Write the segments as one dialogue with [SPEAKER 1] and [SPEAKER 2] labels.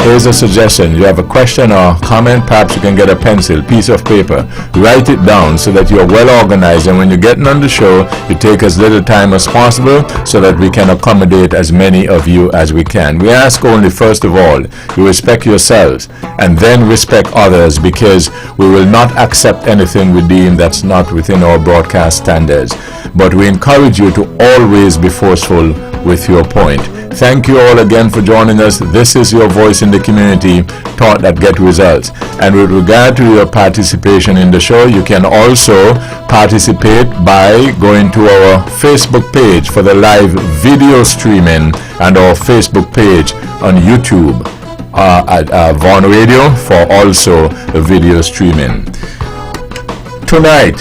[SPEAKER 1] here's a suggestion. You have a question or comment, perhaps you can get a pencil, piece of paper, write it down so that you're well organized, and when you're getting on the show, you take as little time as possible so that we can accommodate as many of you as we can. We ask only, first of all, you respect yourselves and then respect others, because we will not accept anything we deem that's not within our broadcast standards. But we encourage you to always be forceful with your point. Thank you all again for joining us. This is your voice in the community, thought that get results. And with regard to your participation in the show, you can also participate by going to our Facebook page for the live video streaming, and our Facebook page on YouTube at Vaughan Radio for also video streaming. Tonight,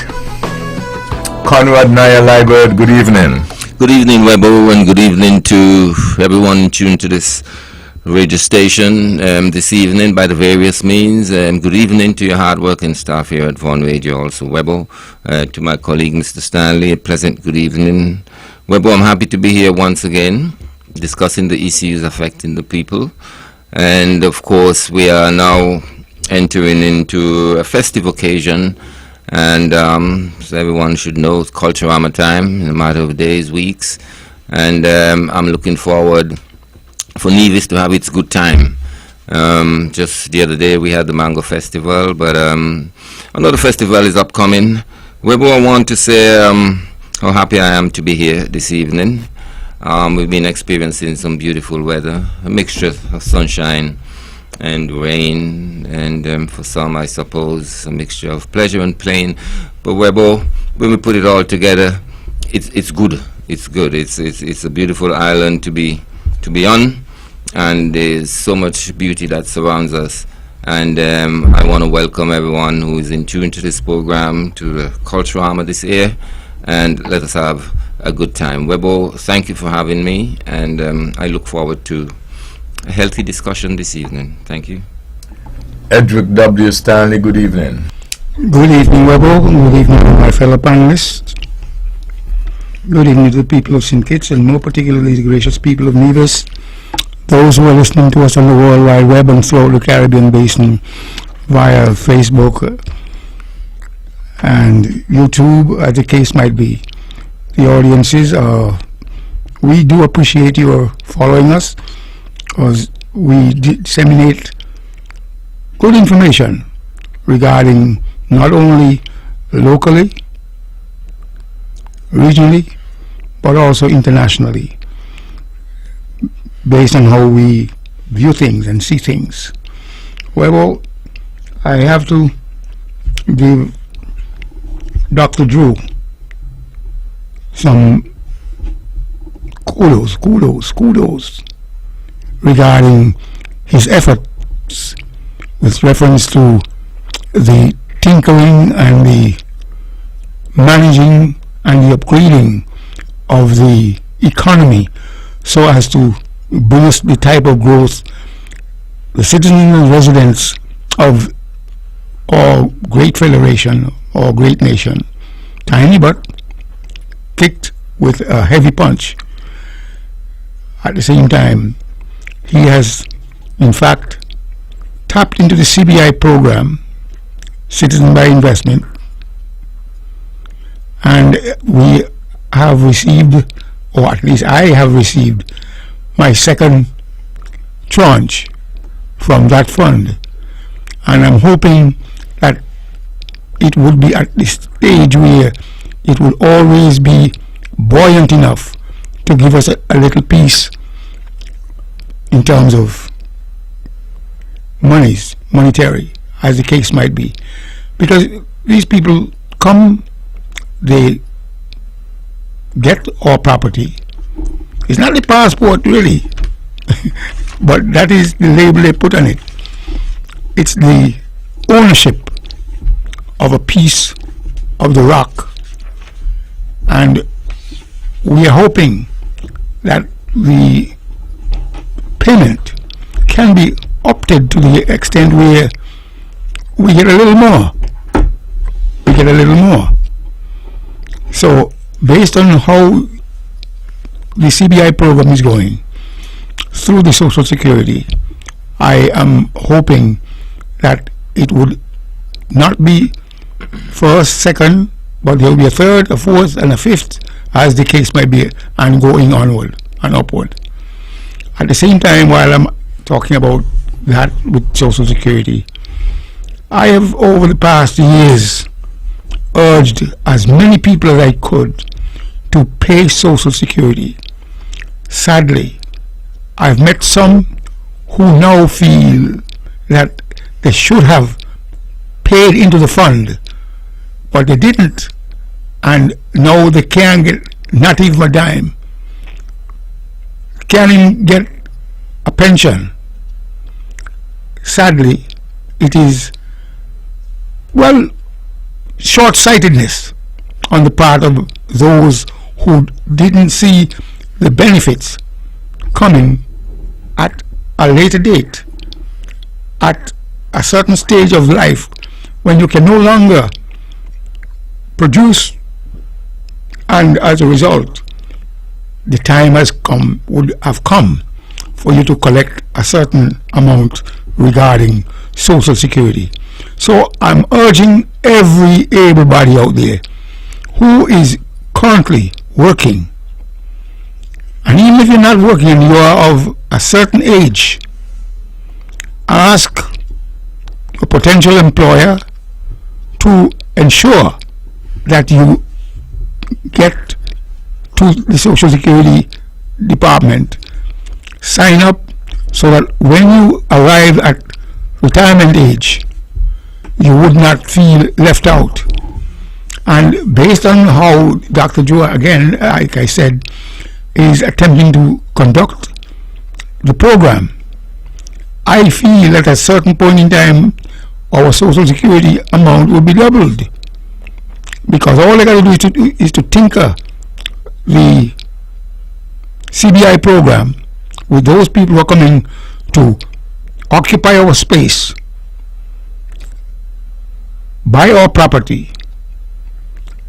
[SPEAKER 1] Conrad Naya Liebert, good evening.
[SPEAKER 2] Good evening, Webbo, and good evening to everyone tuned to this radio station this evening by the various means. Good evening to your hard-working staff here at Vaughan Radio, also Webbo. To my colleague, Mr. Stanley, a pleasant good evening. Webbo, I'm happy to be here once again, discussing the issues affecting the people. And, of course, we are now entering into a festive occasion. And so everyone should know it's Culturama time in a matter of days, weeks. And I'm looking forward for Nevis to have its good time. Just the other day we had the Mango Festival, but another festival is upcoming. Webbo, I want to say how happy I am to be here this evening. We've been experiencing some beautiful weather, a mixture of sunshine and rain, and for some, I suppose, a mixture of pleasure and pain. But Webbo, when we put it all together, it's good. It's good. It's a beautiful island to be on, and there's so much beauty that surrounds us. And I want to welcome everyone who is in tune to this program, to the Culturama this year, and let us have a good time. Webbo, thank you for having me, and I look forward to a healthy discussion this evening. Thank you.
[SPEAKER 1] Edric W. Stanley, good evening.
[SPEAKER 3] Good evening, Webbo. Good evening, my fellow panelists. Good evening to the people of St. Kitts, and more particularly the gracious people of Nevis, those who are listening to us on the World Wide Web and throughout the Caribbean Basin via Facebook and YouTube, as the case might be. The audiences, we do appreciate your following us, because we disseminate good information regarding not only locally, regionally, but also internationally, based on how we view things and see things. Well, I have to give Dr. Drew some kudos regarding his efforts with reference to the tinkering and the managing and the upgrading of the economy so as to boost the type of growth the citizens and residents of our great federation or great nation, tiny but kicked with a heavy punch. At the same time, he has in fact tapped into the CBI program, Citizen by Investment, and we have received, or at least I have received, my second tranche from that fund, and I'm hoping that it would be at the stage where it will always be buoyant enough to give us a little piece in terms of monetary, as the case might be, because these people come, they get our property. It's not the passport really, but that is the label they put on it. It's the ownership of a piece of the rock, and we are hoping that the payment can be opted to the extent where we get a little more. So based on how the CBI program is going through the Social Security, I am hoping that it would not be first, second, but there will be a third, a fourth, and a fifth, as the case might be, and going onward and upward. At the same time, while I'm talking about that with Social Security, I have over the past years urged as many people as I could to pay Social Security. Sadly, I've met some who now feel that they should have paid into the fund, but they didn't, and now they can't get not even a dime, can't even get a pension. Sadly, it is, well, short-sightedness on the part of those who didn't see the benefits coming at a later date, at a certain stage of life when you can no longer produce, and as a result the time would have come for you to collect a certain amount regarding Social Security. So I'm urging every able body out there who is currently working, and even if you're not working and you are of a certain age, ask a potential employer to ensure that you get to the Social Security Department, sign up, so that when you arrive at retirement age, you would not feel left out. And based on how Dr. Joe, again, like I said, is attempting to conduct the program, I feel that at a certain point in time, our Social Security amount will be doubled, because all I got to do is to tinker the CBI program with those people who are coming to occupy our space, buy our property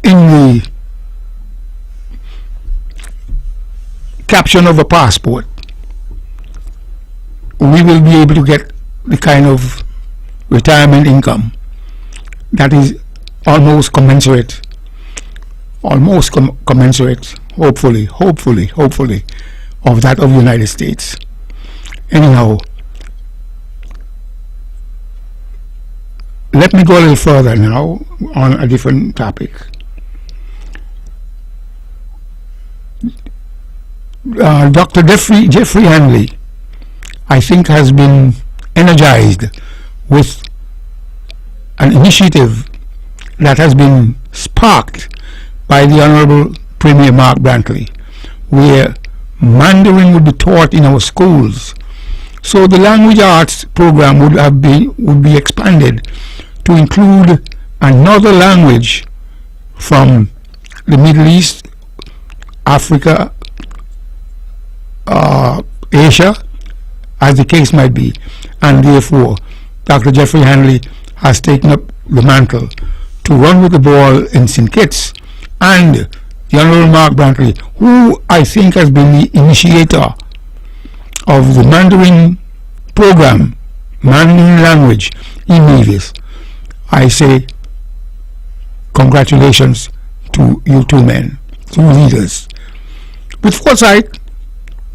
[SPEAKER 3] in the caption of a passport. We will be able to get the kind of retirement income that is almost commensurate, hopefully, of that of the United States. Anyhow, let me go a little further now on a different topic. Dr. Jeffrey Hanley, I think, has been energized with an initiative that has been sparked by the Honorable Premier Mark Brantley, where Mandarin would be taught in our schools. So the language arts program would be expanded to include another language from the Middle East, Africa, Asia, as the case might be. And therefore, Dr. Jeffrey Hanley has taken up the mantle to run with the ball in St. Kitts, and the Honorable Mark Brantley, who I think has been the initiator of the Mandarin program, Mandarin language in Nevis. I say congratulations to you two men, two leaders, with foresight,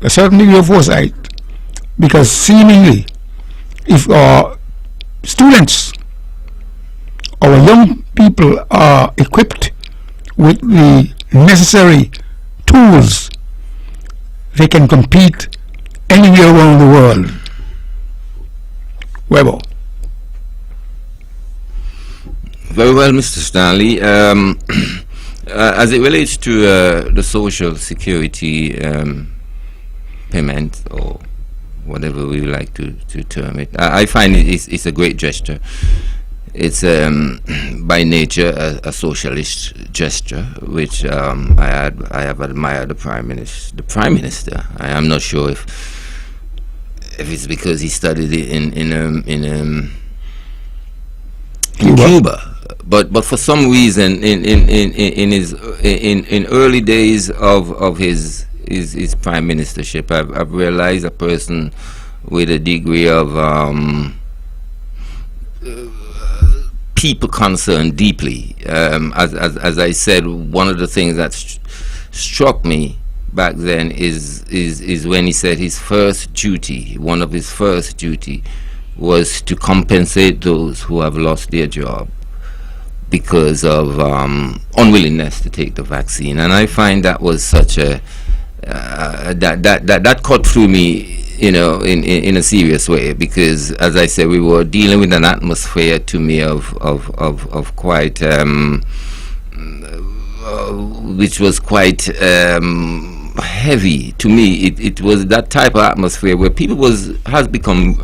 [SPEAKER 3] a certain degree of foresight, because seemingly if our students, our young people are equipped with the necessary tools, they can compete anywhere around the world. Webbo.
[SPEAKER 2] Very well, Mr. Stanley. As it relates to the Social Security payment, or whatever we like to term it, I find it's a great gesture. It's by nature a socialist gesture, which I have admired the Prime Minister. I am not sure if it's because he studied it in Cuba. But for some reason, in early days of his prime ministership, I've realized a person with a degree of people concerned deeply. As I said, one of the things that struck me back then is when he said his first duty, one of his first duty, was to compensate those who have lost their job because of unwillingness to take the vaccine. And I find that was such a that cut through me, you know, in a serious way, because, as I said, we were dealing with an atmosphere, to me, of quite which was quite heavy. To me, it was that type of atmosphere where people had become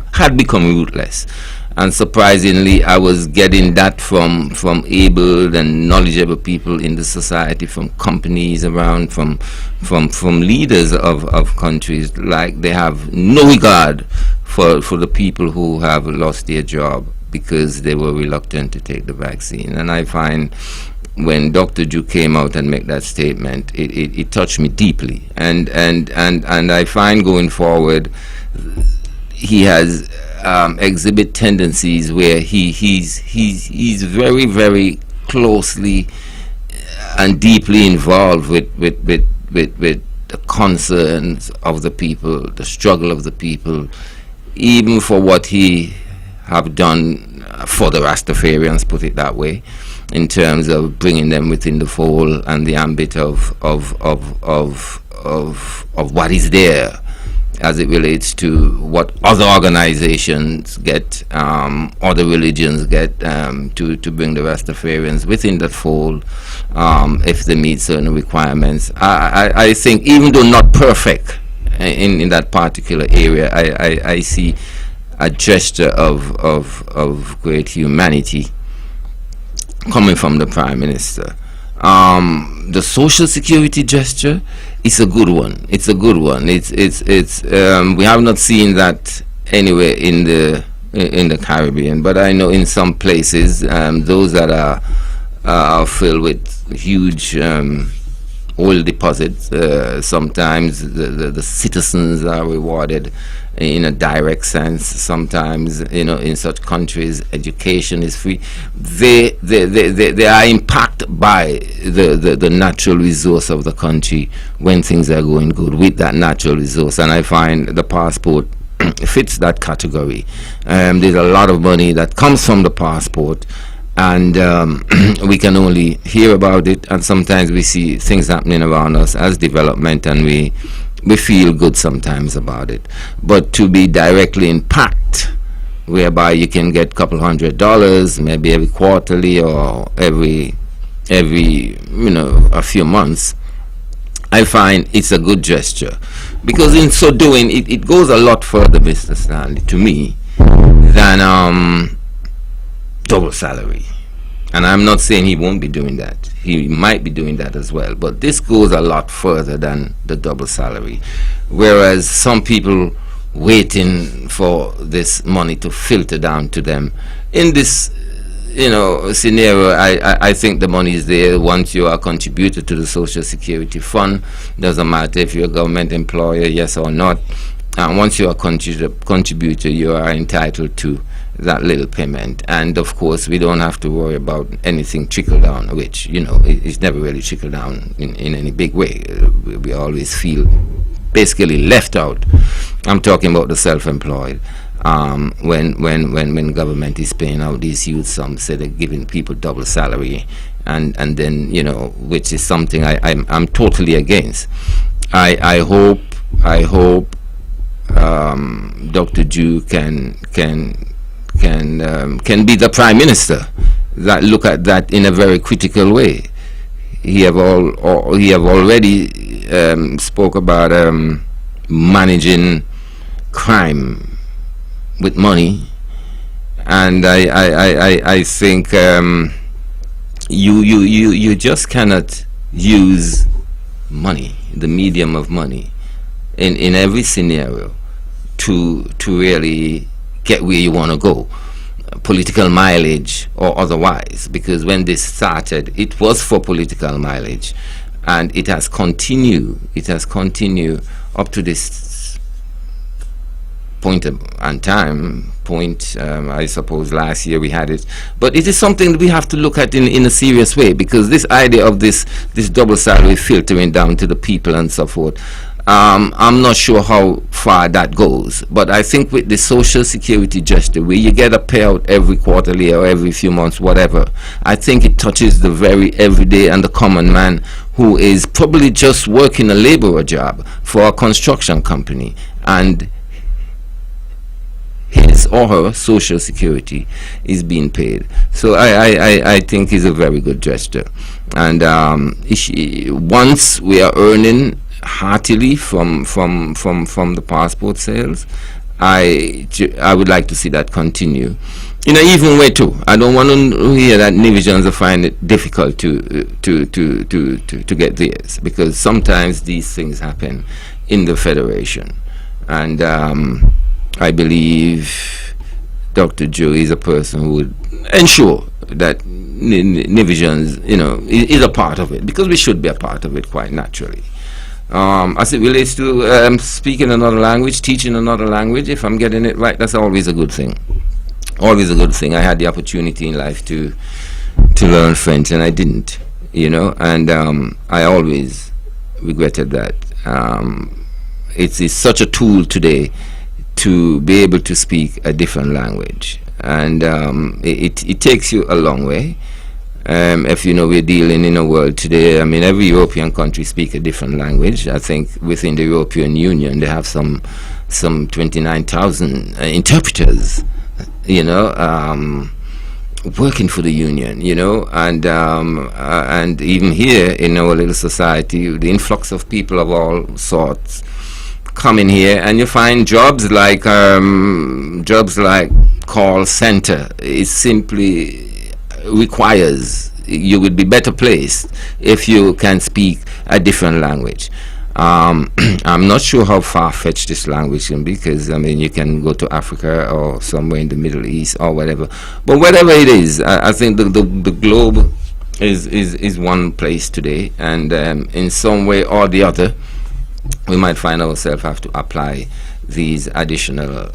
[SPEAKER 2] ruthless. And surprisingly, I was getting that from able and knowledgeable people in the society, from companies around, from leaders of countries. Like, they have no regard for the people who have lost their job because they were reluctant to take the vaccine. And I find when Dr. Ju came out and made that statement, it touched me deeply. And I find going forward, he has exhibit tendencies where he's very, very closely and deeply involved with the concerns of the people, the struggle of the people, even for what he have done for the Rastafarians, put it that way, in terms of bringing them within the fold and the ambit of what is there, as it relates to what other organizations get, other religions get, to bring the Rastafarians within that fold, if they meet certain requirements. I think, even though not perfect in that particular area, I see a gesture of great humanity coming from the Prime Minister. The social security gesture is a good one. It's a good one. It's we have not seen that anywhere in the Caribbean, but I know in some places, those that are filled with huge oil deposits, sometimes the citizens are rewarded in a direct sense. Sometimes, you know, in such countries, education is free. They are impacted by the natural resource of the country when things are going good with that natural resource. And I find the passport fits that category. There's a lot of money that comes from the passport, and we can only hear about it, and sometimes we see things happening around us as development, and we feel good sometimes about it. But to be directly impacted, whereby you can get a couple $100, maybe every quarterly or every a few months, I find it's a good gesture, because in so doing, it goes a lot further, Mr. Stanley, to me, than double salary. And I'm not saying he won't be doing that. He might be doing that as well. But this goes a lot further than the double salary. Whereas some people waiting for this money to filter down to them. In this, scenario, I think the money is there once you are contributed to the Social Security Fund. Doesn't matter if you're a government employer, yes or not. And once you are contributor, you are entitled to that little payment. And of course, we don't have to worry about anything trickle down, which, it's never really trickle down in any big way. We always feel basically left out. I'm talking about the self-employed. When government is paying out these huge sums, say they're giving people double salary, and then, which is something I'm totally against. I hope Dr. Ju can be the Prime Minister that look at that in a very critical way. He have already spoke about managing crime with money, and I think you just cannot use money, the medium of money, in every scenario to really get where you want to go, political mileage or otherwise, because when this started, it was for political mileage, and it has continued up to this I suppose last year we had it, but it is something that we have to look at in a serious way, because this idea of this double salary filtering down to the people and so forth, I'm not sure how far that goes, but I think with the social security gesture, where you get a payout every quarterly or every few months, whatever, I think it touches the very everyday and the common man who is probably just working a laborer job for a construction company, and his or her social security is being paid. So I think it's a very good gesture. And once we are earning heartily from the passport sales, I would like to see that continue in an even way too. I don't want to hear that Nigerians find it difficult to get theirs, because sometimes these things happen in the federation. And I believe Dr. Joe is a person who would ensure that Nigerians, is a part of it, because we should be a part of it quite naturally. As it relates to speaking another language, teaching another language, if I'm getting it right, that's always a good thing. Always a good thing. I had the opportunity in life to learn French, and I didn't, and I always regretted that. It's such a tool today to be able to speak a different language, and it takes you a long way. If we're dealing in a world today, every European country speaks a different language. I think within the European Union they have some 29,000 interpreters, working for the union, and even here in our little society, the influx of people of all sorts come in here, and you find jobs like call center. It simply requires you would be better placed if you can speak a different language. I'm not sure how far-fetched this language can be, because you can go to Africa or somewhere in the Middle East or whatever, but whatever it is, I think the globe is one place today, and in some way or the other we might find ourselves have to apply these additional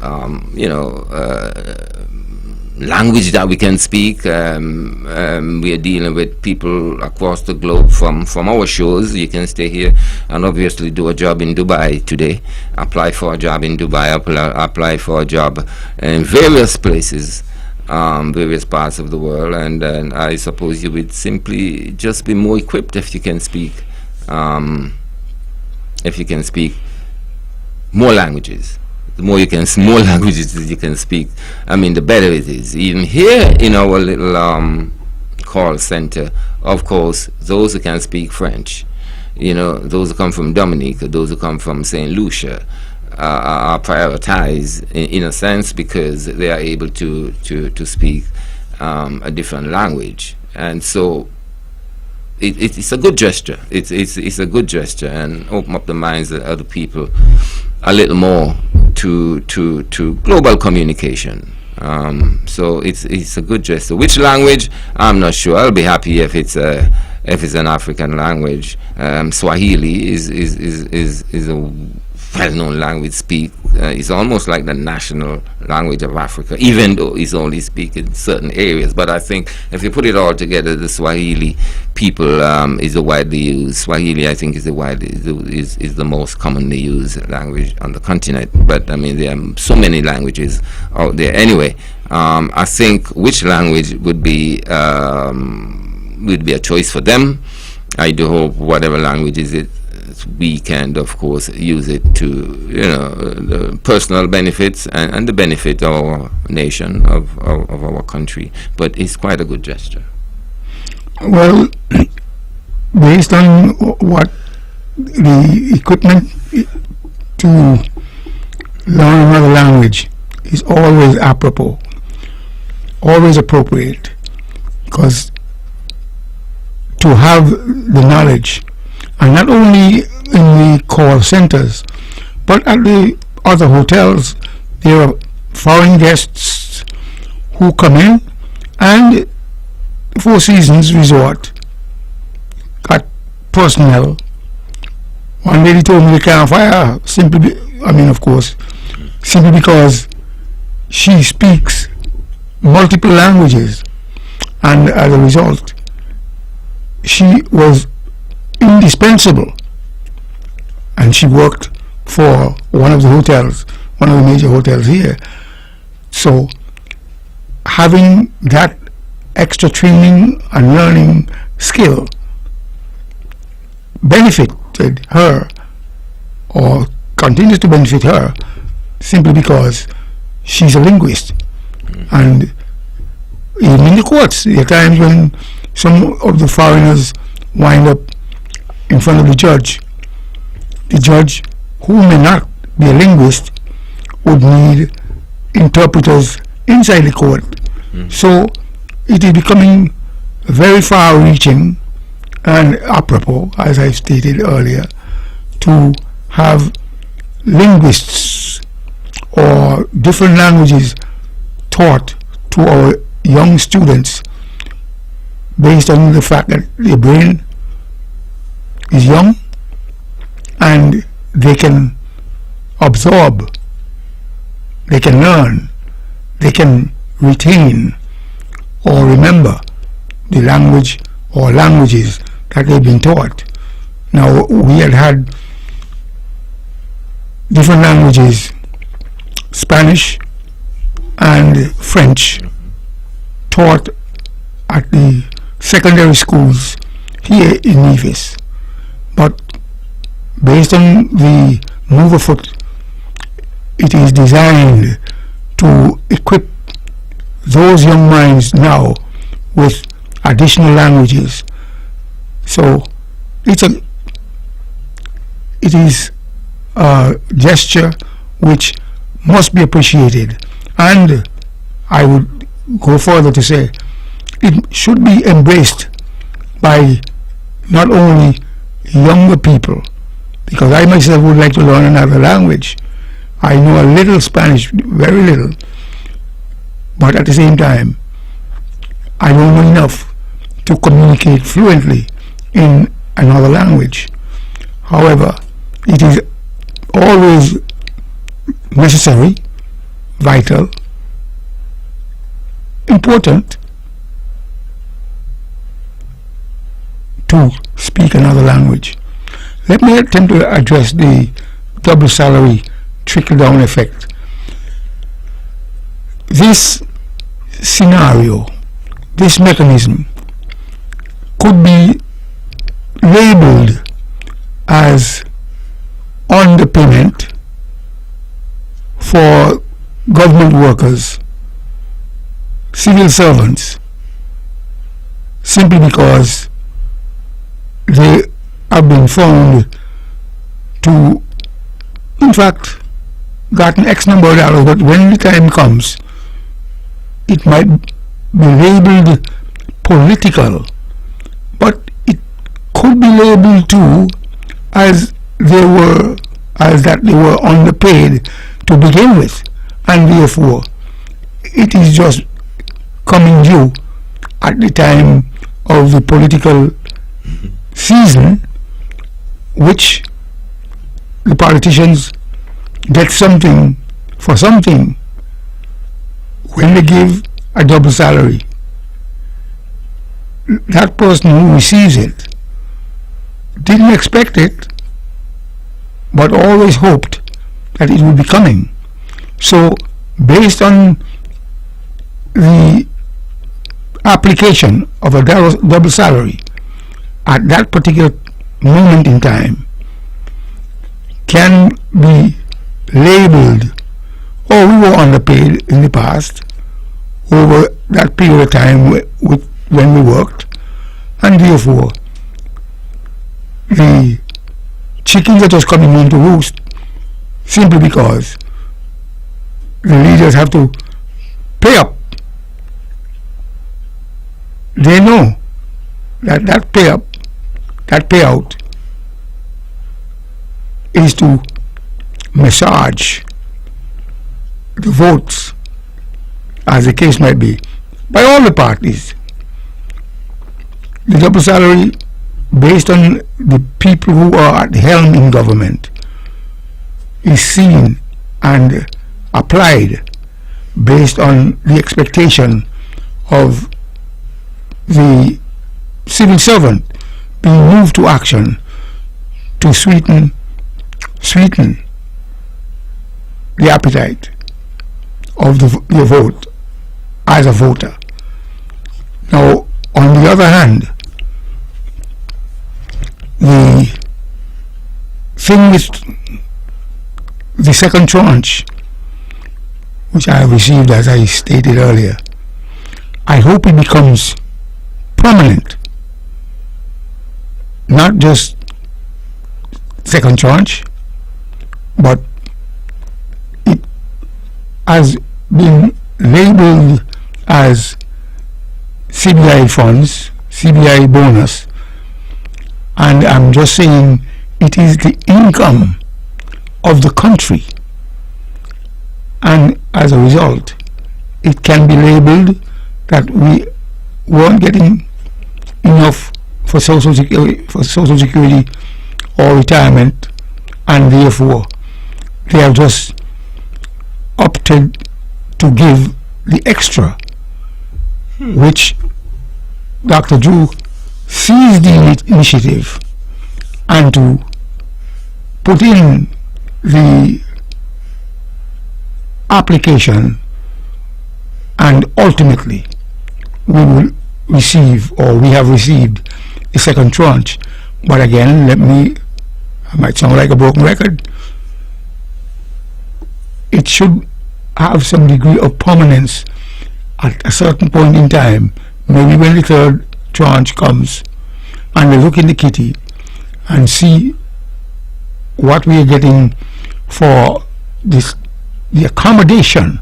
[SPEAKER 2] language that we can speak. We are dealing with people across the globe from our shores. You can stay here and obviously do a job in Dubai today, apply for a job in Dubai, apply for a job in various places, various parts of the world, and I suppose you would simply just be more equipped if you can speak more languages. The more languages you can speak, the better it is. Even here in our little call center, of course, those who can speak French, those who come from Dominica, those who come from St. Lucia, are prioritized in a sense, because they are able to speak a different language. And so it's a good gesture. It's a good gesture, and open up the minds of other people a little more to global communication. So it's a good gesture. Which language? I'm not sure. I'll be happy if it's an African language. Swahili is a well-known language it's almost like the national language of Africa, even though it's only spoken in certain areas. But I think if you put it all together, the Swahili people is a widely used. Swahili, I think, is the most commonly used language on the continent. But there are so many languages out there. Anyway, I think which language would be a choice for them. I do hope whatever language is it, we can, of course, use it to, the personal benefits and the benefit of our nation, of our country. But it's quite a good gesture.
[SPEAKER 3] Well, based on what the equipment to learn another language is always apropos, always appropriate, because to have the knowledge, and not only in the call centers, but at the other hotels, there are foreign guests who come in, and Four Seasons Resort got personnel. One lady told me they can't fire simply, of course, simply because she speaks multiple languages, and as a result she was indispensable, and she worked for one of the major hotels here. So having that extra training and learning skill benefited her, or continues to benefit her, simply because she's a linguist. And even in the courts, there are times when some of the foreigners wind up in front of the judge, who may not be a linguist, would need interpreters inside the court. So it is becoming very far-reaching and apropos, as I stated earlier, to have linguists or different languages taught to our young students based on the fact that their brain is young and they can absorb, they can learn, they can retain or remember the language or languages that they've been taught. Now, we had different languages, Spanish and French, taught at the secondary schools here in Nevis. But based on the move afoot, it is designed to equip those young minds now with additional languages. So it is a gesture which must be appreciated, and I would go further to say it should be embraced by not only younger people, because I myself would like to learn another language. I know a little Spanish, very little, but at the same time I don't know enough to communicate fluently in another language. However, it is always necessary, vital, important to speak another language. Let me attempt to address the double salary trickle-down effect. This scenario, this mechanism, could be labeled as underpayment for government workers, civil servants, simply because they have been found to, in fact, gotten X number of dollars, but when the time comes, it might be labeled political, but it could be labeled too as that they were underpaid to begin with, and therefore it is just coming due at the time of the political season, which the politicians get something for something when they give a double salary. That person who receives it didn't expect it, but always hoped that it would be coming. So based on the application of a double salary at that particular moment in time can be labeled, oh, we were underpaid in the past over that period of time when we worked, and therefore the chickens are just coming in to roost simply because the leaders have to pay up. They know that that payout is to massage the votes, as the case might be, by all the parties. The double salary, based on the people who are at the helm in government, is seen and applied based on the expectation of the civil servant being moved to action to sweeten the appetite of the vote as a voter. Now, on the other hand, the thing with the second tranche, which I have received, as I stated earlier, I hope it becomes prominent, not just second tranche, but it has been labeled as CBI funds, CBI bonus, and I'm just saying it is the income of the country, and as a result it can be labeled that we weren't getting enough for social security or retirement, and therefore they have just opted to give the extra, which Dr. Drew seized the initiative and to put in the application, and ultimately we will receive, or we have received, a second tranche. But again, I might sound like a broken record, it should have some degree of prominence at a certain point in time, maybe when the third tranche comes, and we look in the kitty and see what we are getting for this, the accommodation.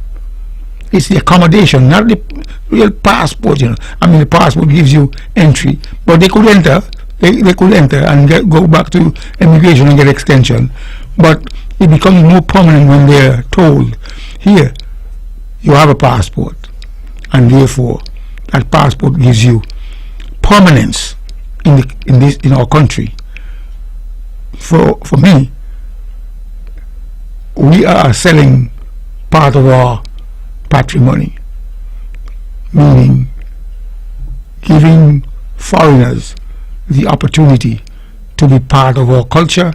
[SPEAKER 3] It's the accommodation, not the real passport, you know. I mean, the passport gives you entry, but they could enter, they could enter and go back to immigration and get extension. But it becomes more prominent when they're told, here, you have a passport, and therefore that passport gives you prominence in our country. For me, we are selling part of our patrimony, meaning giving foreigners the opportunity to be part of our culture,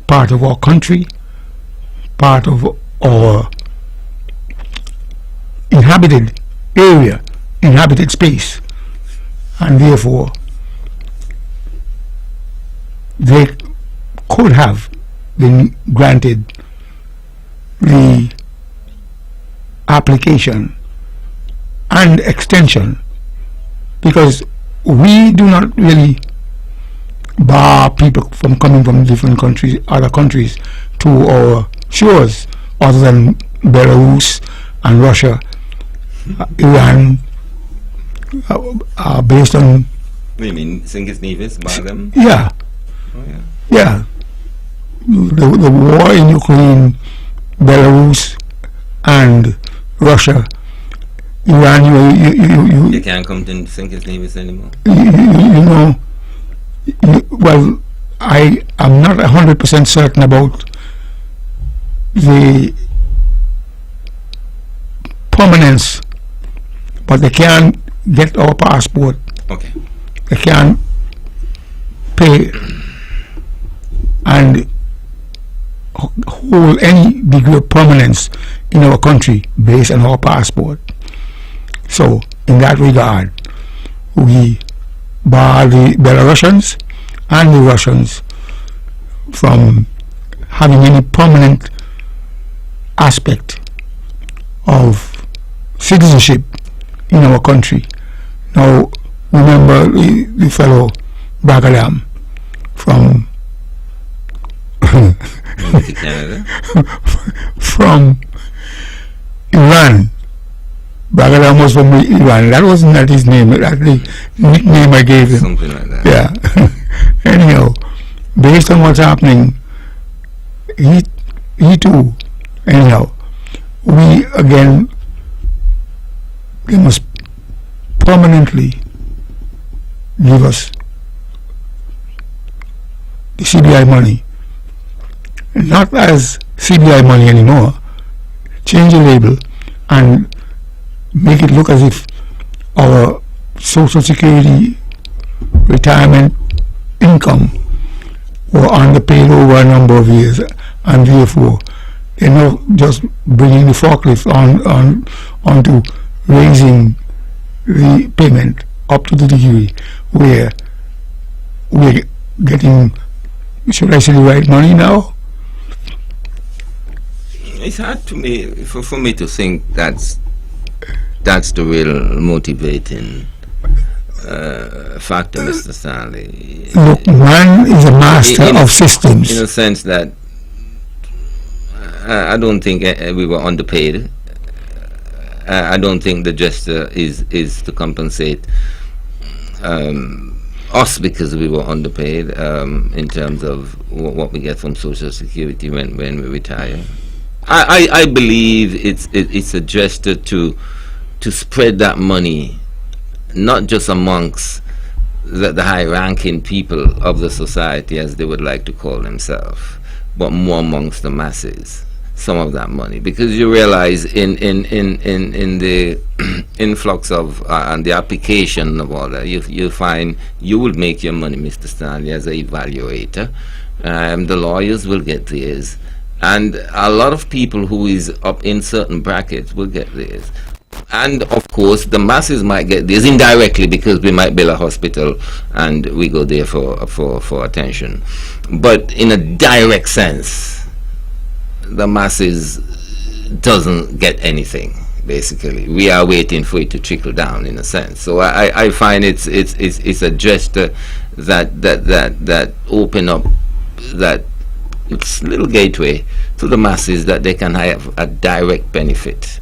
[SPEAKER 3] part of our country, part of our inhabited area, inhabited space, and therefore they could have been granted the application and extension, because we do not really bar people from coming from different countries, other countries, to our shores, other than Belarus and Russia, Iran, based on...
[SPEAKER 2] What do you mean, Singhis Nevis, bar them?
[SPEAKER 3] Yeah.
[SPEAKER 2] Oh, yeah.
[SPEAKER 3] Yeah. The war in Ukraine, Belarus, and Russia, Iran,
[SPEAKER 2] you can't come to Singhis Nevis anymore.
[SPEAKER 3] You know, well, I am not 100% certain about the prominence, but they can get our passport.
[SPEAKER 2] Okay.
[SPEAKER 3] They can pay and hold any degree of prominence in our country based on our passport. So, in that regard, we bar the Belarusians and the Russians from having any prominent aspect of citizenship in our country. Now, remember the fellow Bagalam from
[SPEAKER 2] Canada?
[SPEAKER 3] from Iran. Bagalam was from Iran. That wasn't his name. That's the nickname I gave him.
[SPEAKER 2] Something like that.
[SPEAKER 3] Yeah. Anyhow, based on what's happening, he too. Anyhow, we again, they must permanently give us the CBI money, not as CBI money anymore. change the label and make it look as if our Social Security retirement income were underpaid over a number of years, and therefore they're not just bringing the forklift onto raising the payment up to the degree where we're getting, should I say, the right money now?
[SPEAKER 2] It's hard to me for me to think that's the real motivating factor, Mr. Stanley.
[SPEAKER 3] Look, man is a master of systems.
[SPEAKER 2] In a sense that I don't think we were underpaid. I don't think the gesture is to compensate us because we were underpaid in terms of what we get from Social Security when we retire. I believe it's a gesture to spread that money, not just amongst the high-ranking people of the society, as they would like to call themselves, but more amongst the masses. Some of that money, because you realize in the influx of and the application of all that, you find you will make your money, Mr. Stanley, as an evaluator. The lawyers will get theirs, and a lot of people who is up in certain brackets will get theirs. And of course, the masses might get theirs indirectly because we might build a hospital and we go there for attention. But in a direct sense, the masses doesn't get anything. Basically, we are waiting for it to trickle down, in a sense. So I find it's a gesture that open up that little gateway to the masses that they can have a direct benefit.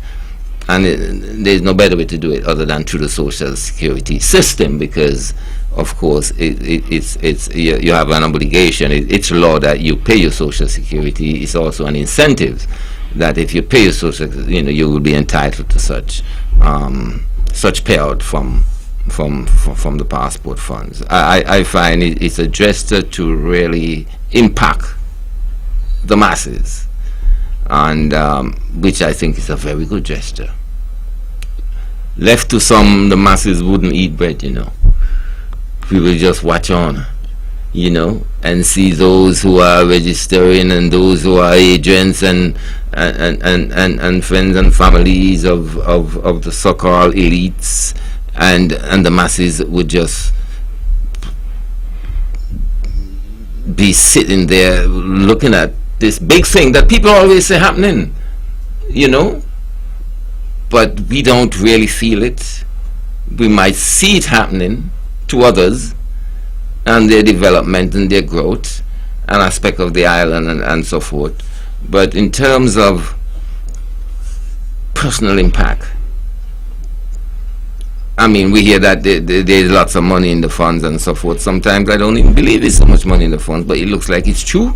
[SPEAKER 2] And there's no better way to do it other than through the Social Security system, because of course you have an obligation. It's law that you pay your Social Security. It's also an incentive that if you pay your Social, you will be entitled to such payout from the passport funds. I find it's a gesture to really impact the masses, and which I think is a very good gesture. Left to some, the masses wouldn't eat bread, We will just watch on, and see those who are registering and those who are agents and friends and families of the so-called elites, and the masses would just be sitting there looking at this big thing that people always say happening, but we don't really feel it. We might see it happening to others and their development and their growth, an aspect of the island and so forth. But in terms of personal impact, I mean, we hear that there's lots of money in the funds and so forth. Sometimes I don't even believe there's so much money in the funds, but it looks like it's true.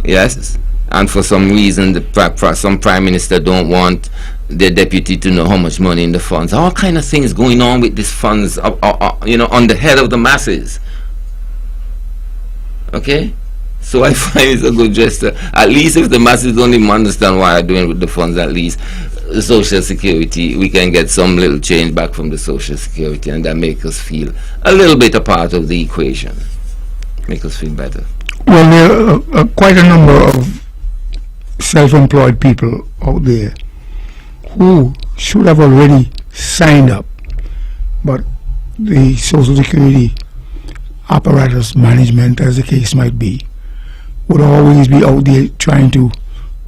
[SPEAKER 2] Yes. And for some reason, some prime minister don't want their deputy to know how much money in the funds. All kind of things going on with these funds, on the head of the masses. Okay? So I find it's a good gesture. At least if the masses don't even understand what I'm doing with the funds, at least the Social Security, we can get some little change back from the Social Security, and that make us feel a little bit a part of the equation. Make us feel better.
[SPEAKER 3] Well, there are quite a number of self-employed people out there who should have already signed up, but the Social Security apparatus management, as the case might be, would always be out there trying to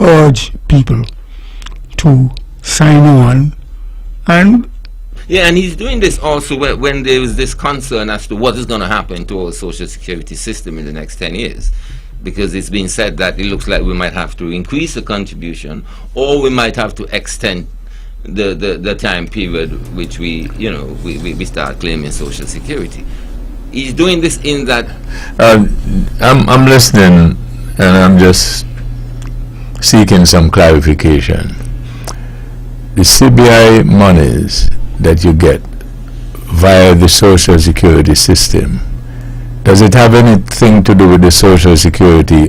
[SPEAKER 3] urge people to sign on. And
[SPEAKER 2] he's doing this also when there is this concern as to what is going to happen to our Social Security system in the next 10 years. Because it's been said that it looks like we might have to increase the contribution, or we might have to extend the time period which we start claiming Social Security. He's doing this in that.
[SPEAKER 1] I'm listening, and I'm just seeking some clarification. The CBI monies that you get via the Social Security system, does it have anything to do with the Social Security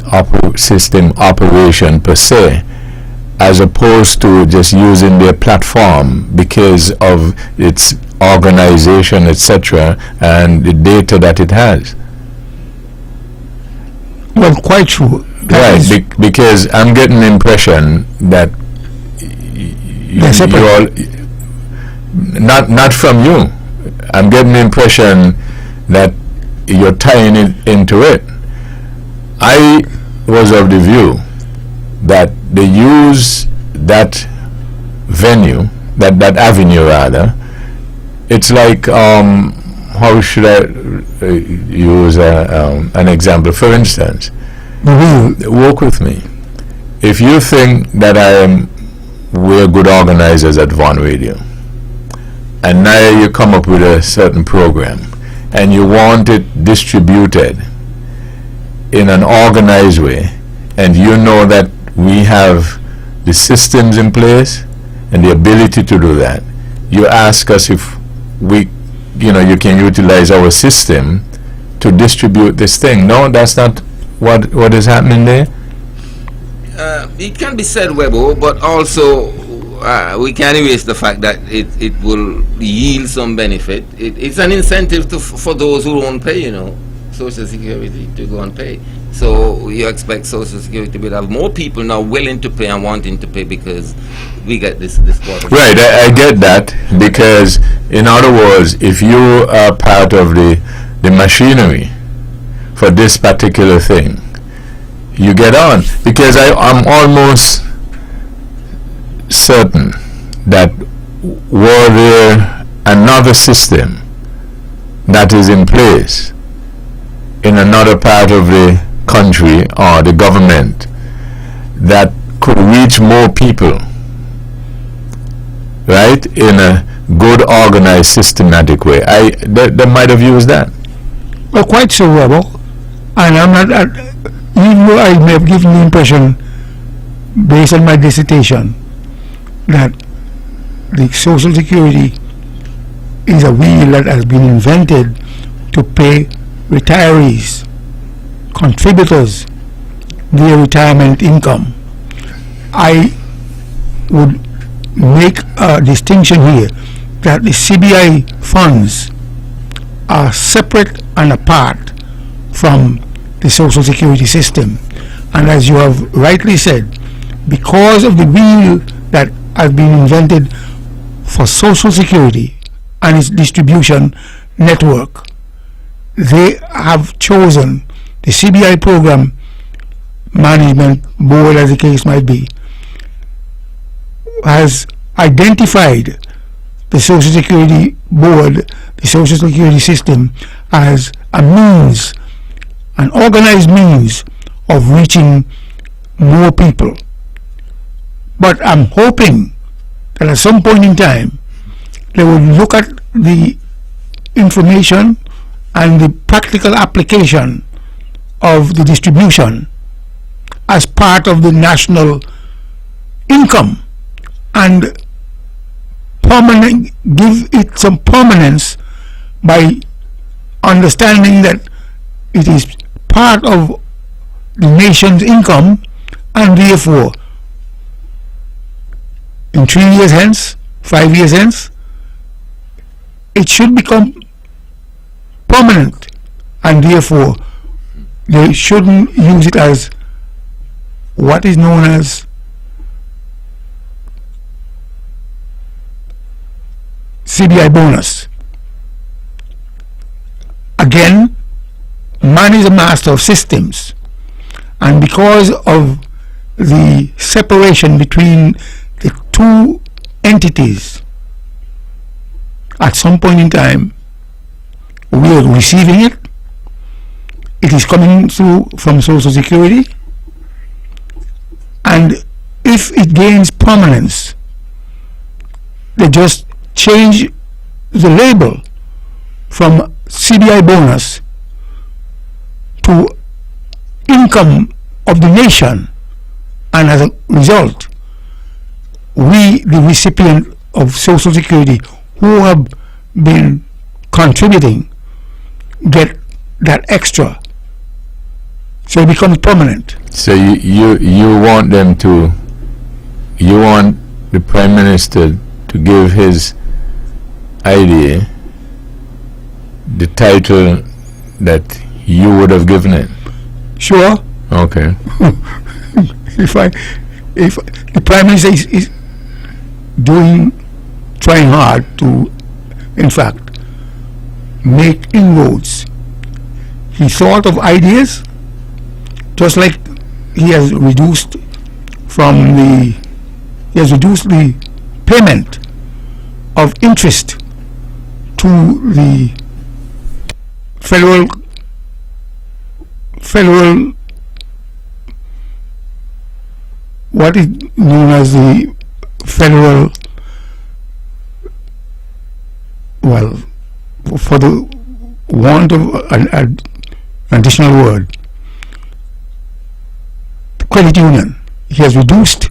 [SPEAKER 1] system operation per se, as opposed to just using their platform because of its organization, etc., and the data that it has.
[SPEAKER 3] Well, quite true.
[SPEAKER 1] Right, because I'm getting the impression that you all, not from you. I'm getting the impression that you're tying it into it. I was of the view that they use that venue, that avenue rather. It's like, how should I use an example? For instance, walk with me. If you think that we're good organizers at Vaughan Radio, and now you come up with a certain program, and you want it distributed in an organized way, and you know that we have the systems in place and the ability to do that, you ask us if you can utilize our system to distribute this thing. No, that's not what is happening there.
[SPEAKER 2] It can be said, Webbo, but also we can erase the fact that it will yield some benefit. It's an incentive for those who don't pay, Social Security to go and pay. So you expect Social Security to have more people now willing to pay and wanting to pay because we get this quarter.
[SPEAKER 1] Right, I get that, because in other words, if you are part of the machinery for this particular thing, you get on. Because I'm almost certain that were there another system that is in place in another part of the country or the government that could reach more people, right, in a good, organized, systematic way, they might have used that.
[SPEAKER 3] Well, quite so, Webbo. And I'm not, even though I may have given the impression, based on my dissertation, that the Social Security is a wheel that has been invented to pay retirees, contributors, their retirement income. I would make a distinction here that the CBI funds are separate and apart from the Social Security system. And as you have rightly said, because of the wheel that has been invented for Social Security and its distribution network, they have chosen, the CBI program management board, as the case might be, has identified the Social Security board, the Social Security system, as a means, an organized means of reaching more people. But I'm hoping that at some point in time they will look at the information and the practical application of the distribution as part of the national income and give it some permanence by understanding that it is part of the nation's income, and therefore in 3 years hence, 5 years hence, it should become permanent, and therefore they shouldn't use it as what is known as CBI bonus. Again, man is a master of systems, and because of the separation between the two entities, at some point in time we are receiving it. It is coming through from Social Security, and if it gains permanence, they just change the label from CBI bonus to income of the nation, and as a result, we, the recipient of Social Security, who have been contributing, get that extra. So it becomes permanent.
[SPEAKER 1] So you want them to you want the Prime Minister to give his idea the title that you would have given it?
[SPEAKER 3] Sure.
[SPEAKER 1] Okay.
[SPEAKER 3] if the Prime Minister is trying hard to, in fact, make inroads. He thought of ideas, just like he has reduced the payment of interest to the federal what is known as the federal, well, for the want of an additional word, credit union. He has reduced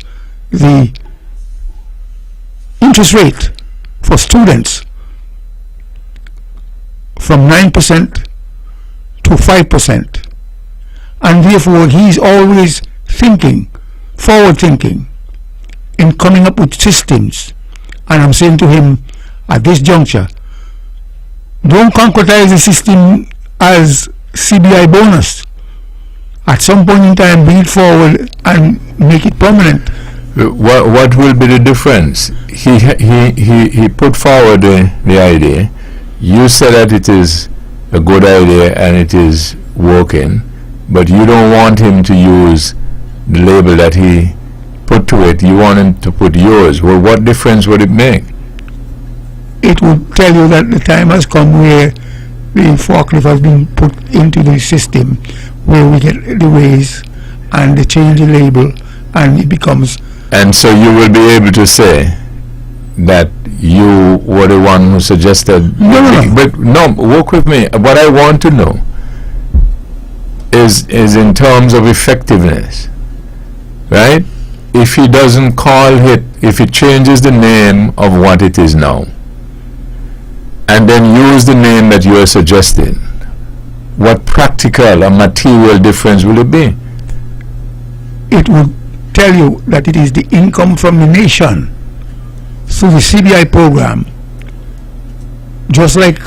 [SPEAKER 3] the interest rate for students from 9% to 5%, and therefore he is always forward thinking in coming up with systems. And I'm saying to him at this juncture, don't concretize the system as CBI bonus. At some point in time, bring it forward and make it permanent.
[SPEAKER 1] What will be the difference? He put forward the idea. You said that it is a good idea and it is working, but you don't want him to use the label that he put to it. You want him to put yours. Well, what difference would it make?
[SPEAKER 3] It would tell you that the time has come where the forklift has been put into the system, where we get the raise and they change the label and it becomes.
[SPEAKER 1] And so you will be able to say that you were the one who suggested.
[SPEAKER 3] No.
[SPEAKER 1] But no, work with me. What I want to know is in terms of effectiveness, right? If he doesn't call it, if he changes the name of what it is now, and then use the name that you are suggesting, what practical or material difference will it be?
[SPEAKER 3] It would tell you that it is the income from the nation through the CBI program, just like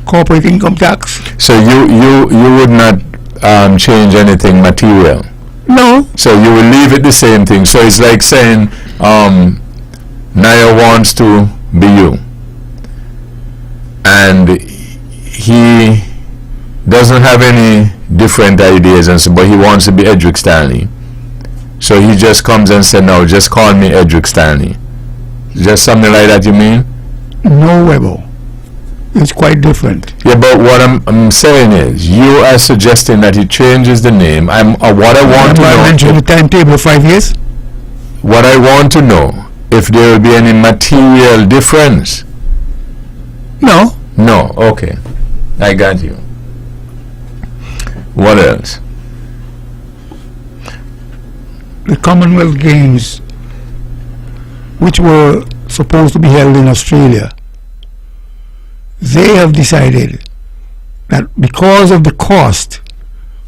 [SPEAKER 3] corporate income tax.
[SPEAKER 1] So you would not change anything material?
[SPEAKER 3] No.
[SPEAKER 1] So you will leave it the same thing. So it's like saying Naya wants to be you, and he doesn't have any different ideas, and so, but he wants to be Edric Stanley. So he just comes and says, no, just call me Edric Stanley. Just something like that, you mean?
[SPEAKER 3] No, Webbo. It's quite different.
[SPEAKER 1] Yeah, but what I'm saying is, you are suggesting that he changes the name. What I want to know.
[SPEAKER 3] I mentioned the timetable of 5 years.
[SPEAKER 1] What I want to know, if there will be any material difference.
[SPEAKER 3] No.
[SPEAKER 1] No, okay. I got you. What else?
[SPEAKER 3] The Commonwealth Games, which were supposed to be held in Australia, they have decided that because of the cost,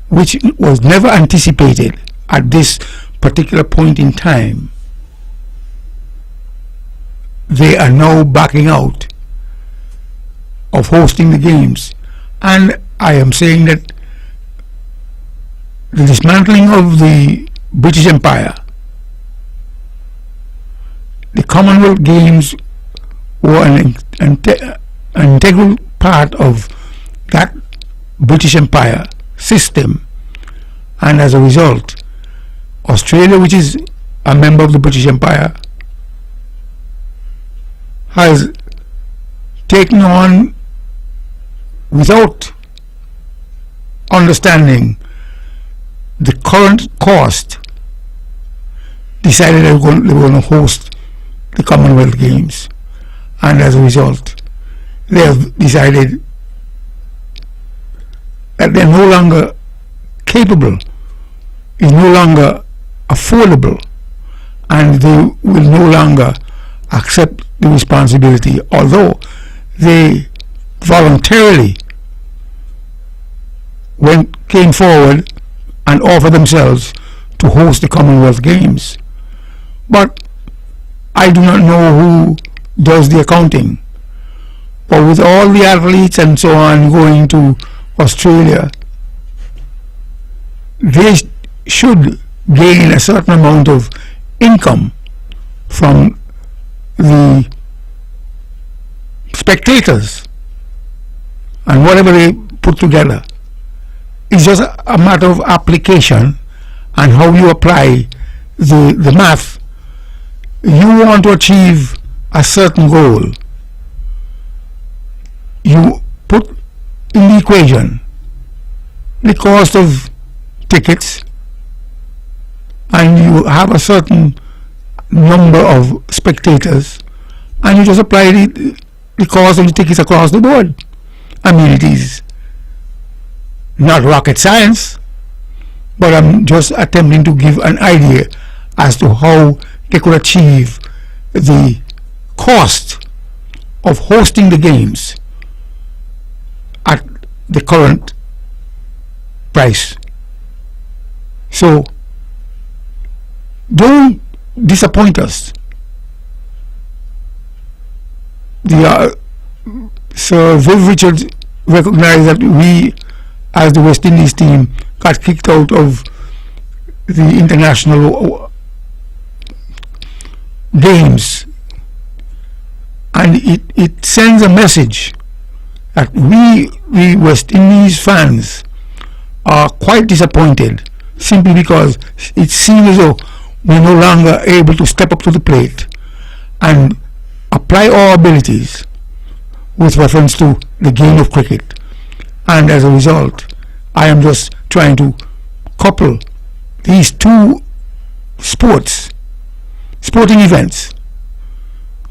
[SPEAKER 3] which was never anticipated at this particular point in time, they are now backing out of hosting the games. And I am saying that the dismantling of the British Empire, the Commonwealth Games were an integral part of that British Empire system, and as a result, Australia, which is a member of the British Empire, has taken on, without understanding the current cost, decided they were going to host the Commonwealth Games, and as a result, they have decided that they're no longer capable, is no longer affordable, and they will no longer accept the responsibility, although they voluntarily came forward and offered themselves to host the Commonwealth Games. But I do not know who does the accounting. But with all the athletes and so on going to Australia, they should gain a certain amount of income from the spectators, and whatever they put together. It's just a matter of application and how you apply the math. You want to achieve a certain goal. You put in the equation the cost of tickets, and you have a certain number of spectators, and you just apply the cost of the tickets across the board. I mean, it is not rocket science, but I'm just attempting to give an idea as to how they could achieve the cost of hosting the games at the current price. So don't disappoint us. Sir Viv Richards recognized that we, as the West Indies team, got kicked out of the international games, and it sends a message that we West Indies fans are quite disappointed, simply because it seems as though we're no longer able to step up to the plate and apply our abilities with reference to the game of cricket. And as a result, I am just trying to couple these two sporting events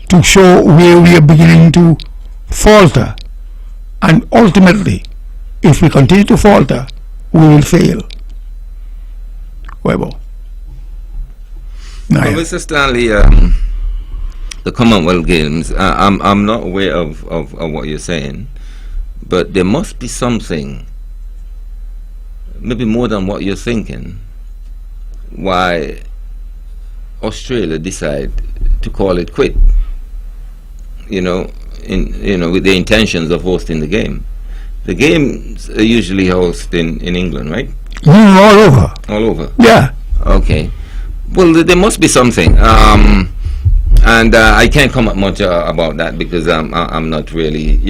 [SPEAKER 3] to show where we are beginning to falter, and ultimately, if we continue to falter, we will fail. Webbo.
[SPEAKER 2] Well, Mr. Stanley, the Commonwealth Games, I'm not aware of what you're saying, but there must be something, maybe more than what you're thinking, why Australia decide to call it quit, with the intentions of hosting the game. The games are usually hosted in England, right?
[SPEAKER 3] All over.
[SPEAKER 2] All over?
[SPEAKER 3] Yeah.
[SPEAKER 2] Okay. Well, there must be something. And I can't comment much about that because I'm not really,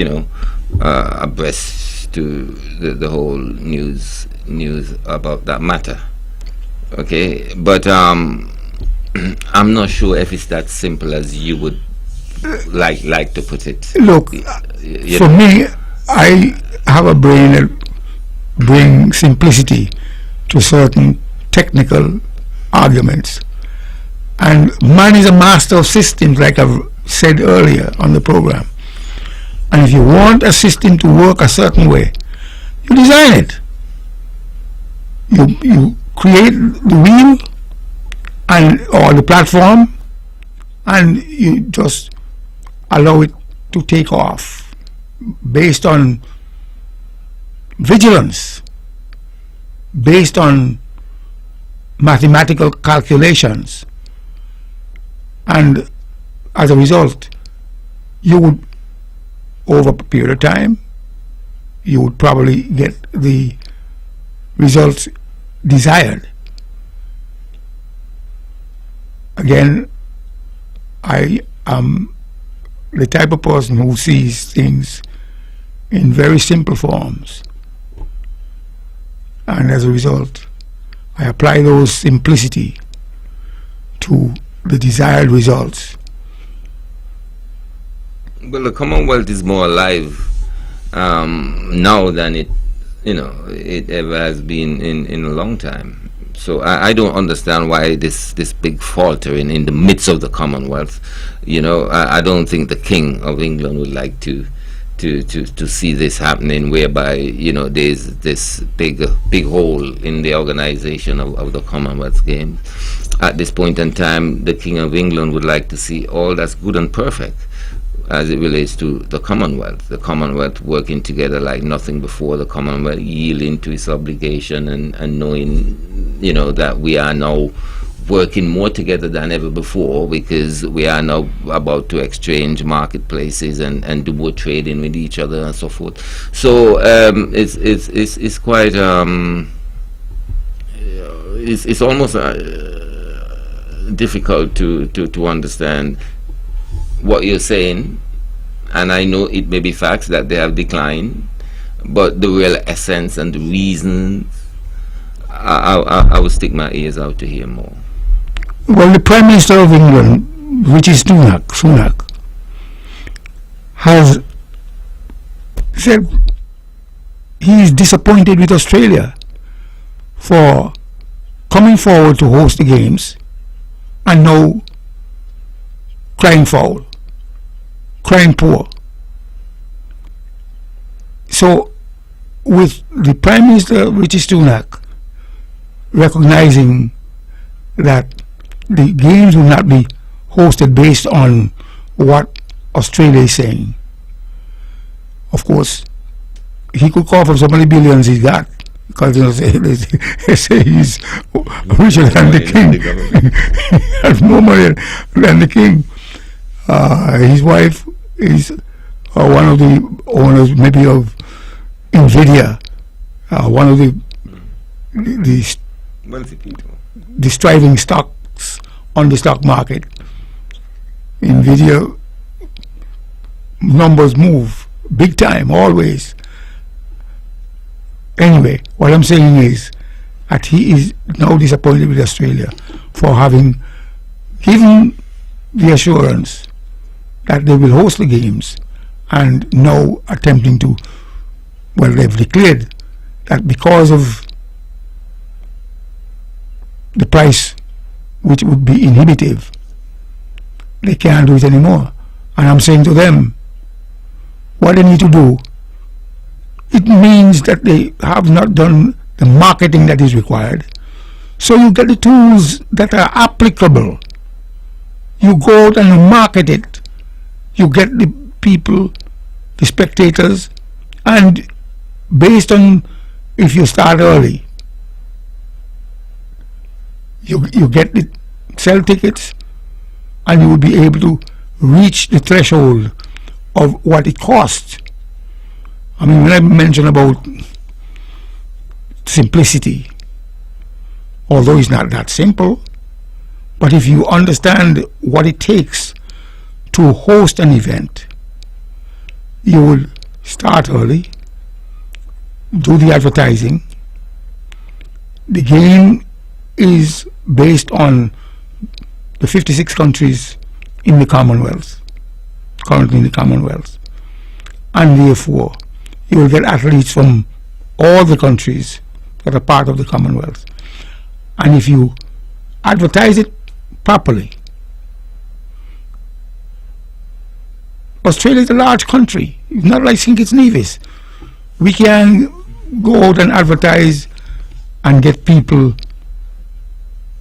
[SPEAKER 2] abreast to the whole news about that matter. Okay, but I'm not sure if it's that simple as you would like to put it.
[SPEAKER 3] Look, for me, I have a brain that brings simplicity to certain technical arguments. And man is a master of systems, like I've said earlier on the program. And if you want a system to work a certain way, you design it. You create the wheel or the platform, and you just allow it to take off based on vigilance, based on mathematical calculations. And as a result, you would, over a period of time, you would probably get the results desired. Again, I am the type of person who sees things in very simple forms. And as a result, I apply those simplicity to the desired results.
[SPEAKER 2] Well, the Commonwealth is more alive now than it ever has been in a long time. So I don't understand why this big faltering in the midst of the Commonwealth. I don't think the King of England would like to see this happening, whereby there's this big hole in the organization of the Commonwealth Games. At this point in time, the King of England would like to see all that's good and perfect as it relates to the Commonwealth working together like nothing before, the Commonwealth yielding to its obligation and knowing that we are now working more together than ever before, because we are now about to exchange marketplaces and do more trading with each other and so forth. So it's quite it's almost difficult to understand what you're saying, and I know it may be facts that they have declined, but the real essence and the reasons, I will stick my ears out to hear more.
[SPEAKER 3] Well, the Prime Minister of England, which is Sunak, has said he is disappointed with Australia for coming forward to host the games and now crying foul, crying poor. So, with the Prime Minister, which is Sunak, recognizing that the games will not be hosted based on what Australia is saying. Of course, he could call for some of the billions he's got, because they say he's richer than the king. He has more money than the king. His wife is one of the owners, maybe of NVIDIA, one of the
[SPEAKER 2] Wealthy people.
[SPEAKER 3] The striving stocks on the stock market. NVIDIA numbers move big time, always. Anyway, what I'm saying is that he is now disappointed with Australia for having given the assurance that they will host the games, and now attempting to, well, they've declared that because of the price, which would be inhibitive, they can't do it anymore. And I'm saying to them, what they need to do, it means that they have not done the marketing that is required. So you get the tools that are applicable. You go out and market it. You get the people, the spectators, and based on if you start early, you get the sell tickets, and you will be able to reach the threshold of what it costs. I mean, when I mention about simplicity, although it's not that simple, but if you understand what it takes to host an event, you will start early, do the advertising. The game is based on the 56 countries in the Commonwealth, currently in the Commonwealth, and therefore you will get athletes from all the countries that are part of the Commonwealth. And if you advertise it properly, Australia is a large country. It's not like St. Kitts Nevis. We can go out and advertise and get people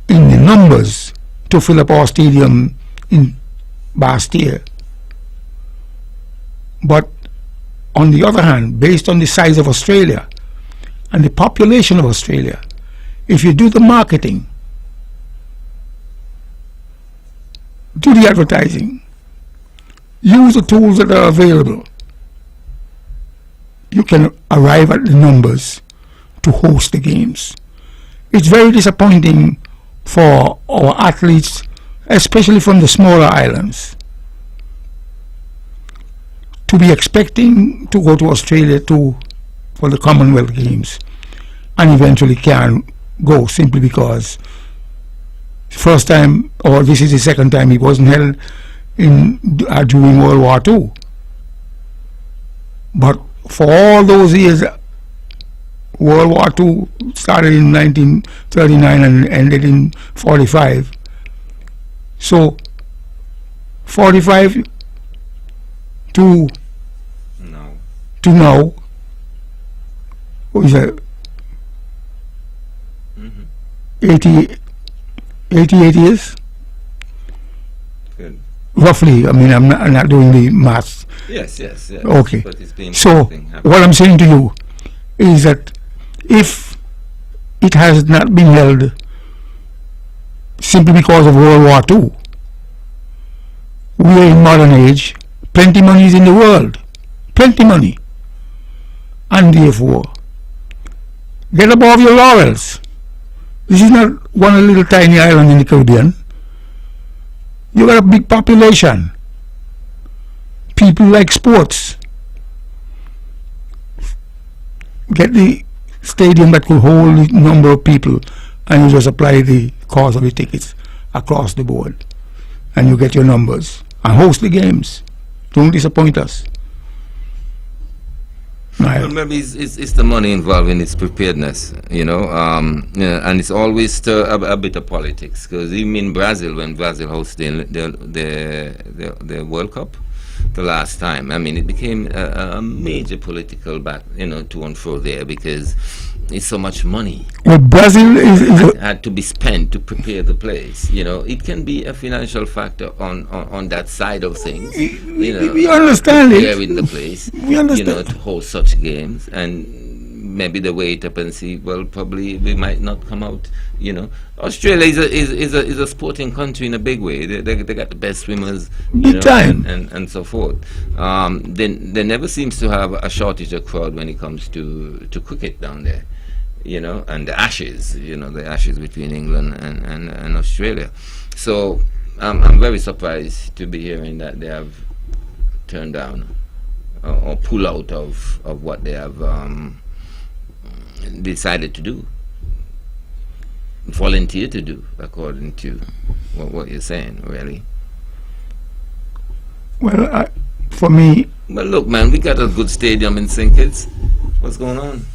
[SPEAKER 3] in the numbers to fill up our stadium in Bastia. But on the other hand, based on the size of Australia and the population of Australia, if you do the marketing, do the advertising, use the tools that are available, you can arrive at the numbers to host the games. It's very disappointing for our athletes, especially from the smaller islands, to be expecting to go to Australia for the Commonwealth Games and eventually can't go simply because first time, or this is the second time, it wasn't held during World War II. But for all those years, World War II started in 1939 and ended in 45. So 45 to now, what is that? 88 years?
[SPEAKER 2] Good.
[SPEAKER 3] Roughly. I mean, I'm not doing the maths.
[SPEAKER 2] Yes.
[SPEAKER 3] Okay.
[SPEAKER 2] But it's been
[SPEAKER 3] So what I'm saying to you is that if it has not been held simply because of World War II. We are in modern age, plenty money is in the world, plenty money. And therefore, get above your laurels. This is not one little tiny island in the Caribbean. You got a big population. People like sports. Get the stadium that could hold the number of people, and you just apply the cost of the tickets across the board, and you get your numbers, and host the games. Don't disappoint us.
[SPEAKER 2] Well, maybe it's the money involved in its preparedness, yeah, and it's always a bit of politics, because even in Brazil, when Brazil hosted the World Cup the last time, I mean, it became a major political to and fro there, because it's so much money.
[SPEAKER 3] Well, Brazil
[SPEAKER 2] had to be spent to prepare the place. It can be a financial factor on that side of things.
[SPEAKER 3] We understand it.
[SPEAKER 2] In the place,
[SPEAKER 3] we understand.
[SPEAKER 2] To host such games, and maybe they wait up and see. Well, probably we might not come out. Australia is a sporting country in a big way. They got the best swimmers,
[SPEAKER 3] big time,
[SPEAKER 2] and so forth. There never seems to have a shortage of crowd when it comes to cricket down there. And the Ashes, the Ashes between England and Australia. So I'm very surprised to be hearing that they have turned down or pull out of what they have decided to do, volunteer to do, according to what you're saying, really.
[SPEAKER 3] Well, for me...
[SPEAKER 2] Well, look, man, we got a good stadium in St. Kitts. What's going on?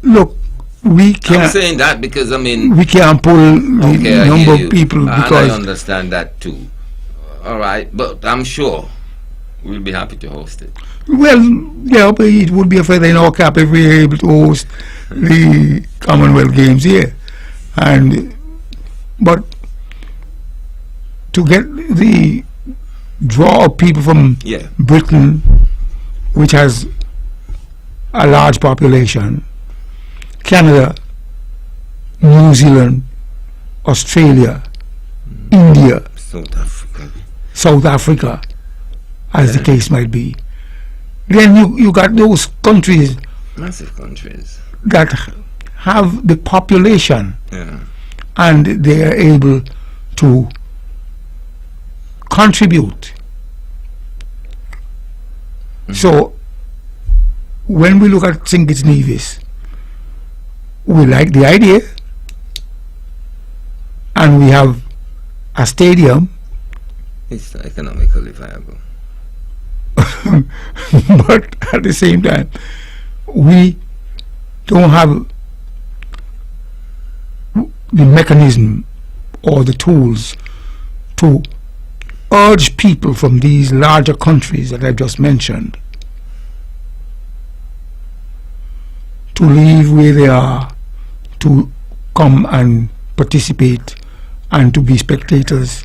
[SPEAKER 3] Look, we can't...
[SPEAKER 2] I'm saying that because,
[SPEAKER 3] we can't pull the number of people because...
[SPEAKER 2] I understand that too. All right, but I'm sure we'll be happy to host it.
[SPEAKER 3] Well, yeah, but it would be a feather in our cap if we were able to host the Commonwealth Games here. But to get the draw of people from Britain, which has a large population, Canada, New Zealand, Australia, India, South Africa, as the case might be. Then you got those countries,
[SPEAKER 2] massive countries,
[SPEAKER 3] that have the population, and they are able to contribute. So when we look at St. Kitts Nevis, we like the idea, and we have a stadium.
[SPEAKER 2] It's economically viable.
[SPEAKER 3] But at the same time, we don't have the mechanism or the tools to urge people from these larger countries that I just mentioned to leave where they are, to come and participate and to be spectators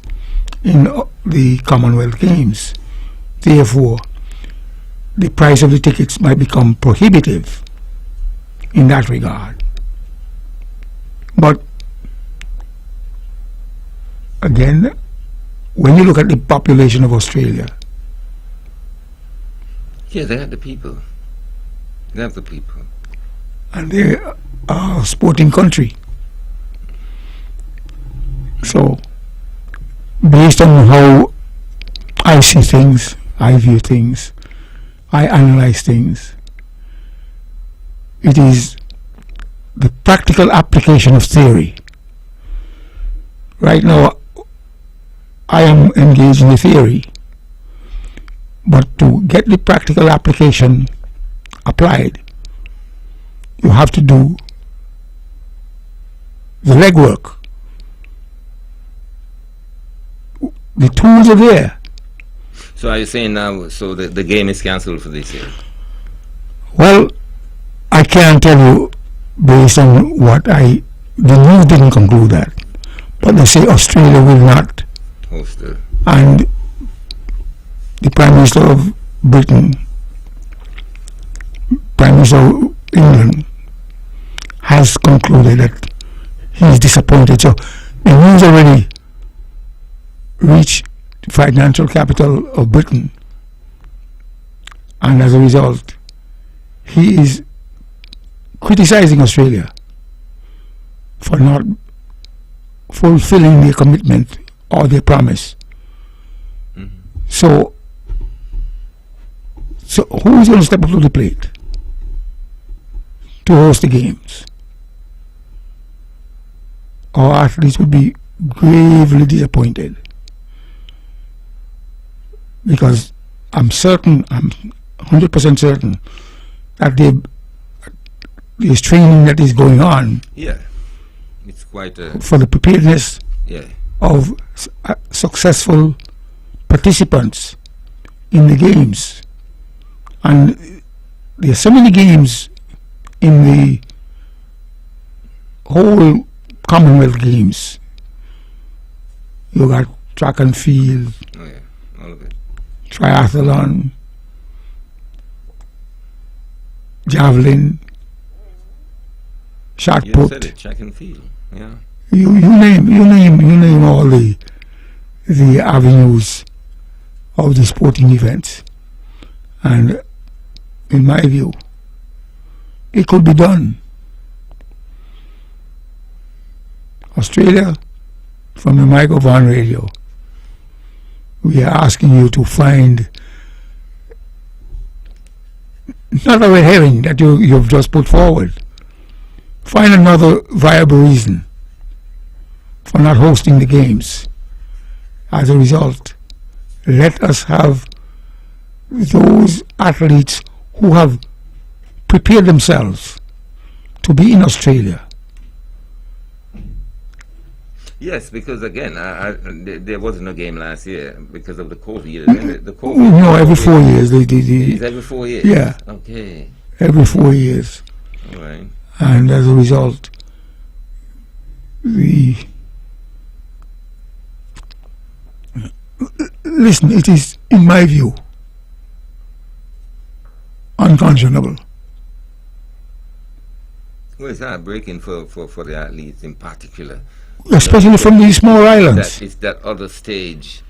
[SPEAKER 3] in the Commonwealth Games. Therefore, the price of the tickets might become prohibitive in that regard. But again, when you look at the population of Australia,
[SPEAKER 2] they have the people. They have the people.
[SPEAKER 3] And they are a sporting country. So, based on how I see things, I view things, I analyze things, it is the practical application of theory. Right now, I am engaged in the theory, but to get the practical application applied, you have to do the legwork. The tools are there.
[SPEAKER 2] So are you saying now, so the game is cancelled for this year?
[SPEAKER 3] Well, I can't tell you based on what the news didn't conclude that, but they say Australia will not
[SPEAKER 2] host it.
[SPEAKER 3] And the Prime Minister of Britain, Prime Minister of England, has concluded that he is disappointed. So The news already reached the financial capital of Britain, and as a result, he is criticizing Australia for not fulfilling their commitment or their promise. So who is going to step up to the plate to host the games? Our athletes would be gravely disappointed, because I'm 100% certain that there's training that is going on.
[SPEAKER 2] Yeah, it's quite a...
[SPEAKER 3] for the preparedness of successful participants in the games. And there are so many games in the whole Commonwealth Games. You got track and field,
[SPEAKER 2] all of it,
[SPEAKER 3] triathlon, javelin, shot
[SPEAKER 2] you
[SPEAKER 3] put.
[SPEAKER 2] said it, track and field, yeah.
[SPEAKER 3] You name all the avenues of the sporting events, and in my view, it could be done. Australia, from the microphone radio, we are asking you to find not a red herring that you've just put forward. Find another viable reason for not hosting the games. As a result, let us have those athletes who have prepared themselves to be in Australia.
[SPEAKER 2] Yes, because again, there was no game last year because of the COVID. The COVID.
[SPEAKER 3] No, every 4 years.
[SPEAKER 2] It's every 4 years?
[SPEAKER 3] Yeah.
[SPEAKER 2] Okay.
[SPEAKER 3] Every 4 years.
[SPEAKER 2] All right.
[SPEAKER 3] And as a result, listen, it is, in my view, unconscionable.
[SPEAKER 2] Well, it's heartbreaking for the athletes in particular.
[SPEAKER 3] Especially from these small islands.
[SPEAKER 2] It's that other stage.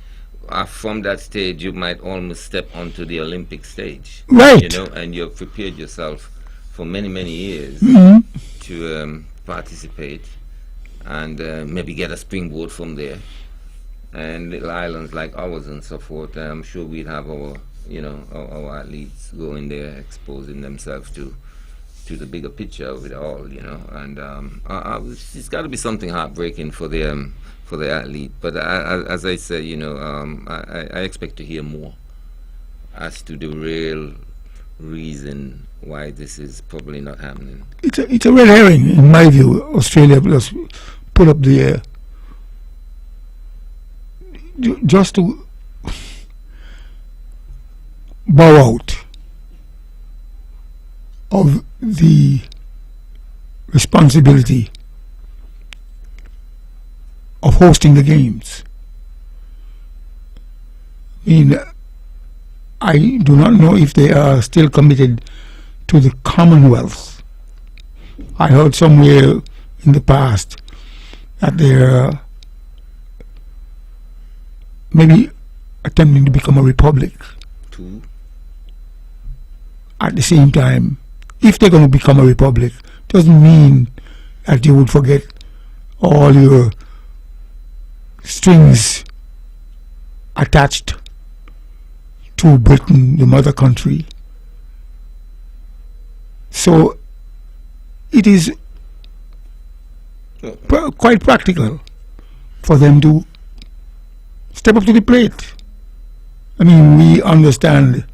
[SPEAKER 2] From that stage, you might almost step onto the Olympic stage.
[SPEAKER 3] Right.
[SPEAKER 2] You know, and you've prepared yourself for many, many years to participate and maybe get a springboard from there. And little islands like ours and so forth, I'm sure we'd have our athletes going there, exposing themselves to the bigger picture of it all, and it's got to be something heartbreaking for the athlete. But as I say, I expect to hear more as to the real reason why this is probably not happening.
[SPEAKER 3] It's a red herring, in my view. Australia just put up the just to bow out of the responsibility of hosting the games. I mean, I do not know if they are still committed to the Commonwealth. I heard somewhere in the past that they're maybe attempting to become a republic. At the same time, if they're going to become a republic, doesn't mean that you would forget all your strings attached to Britain, the mother country. So it is quite practical for them to step up to the plate. I mean, we understand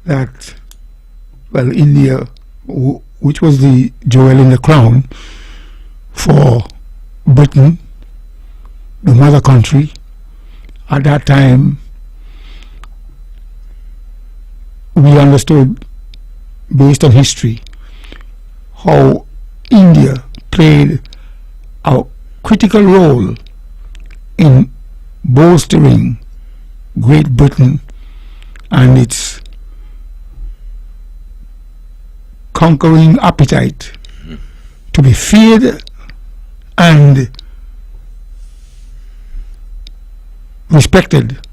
[SPEAKER 3] that, well, India, which was the jewel in the crown for Britain, the mother country, at that time, we understood, based on history, how India played a critical role in bolstering Great Britain and its conquering appetite to be feared and respected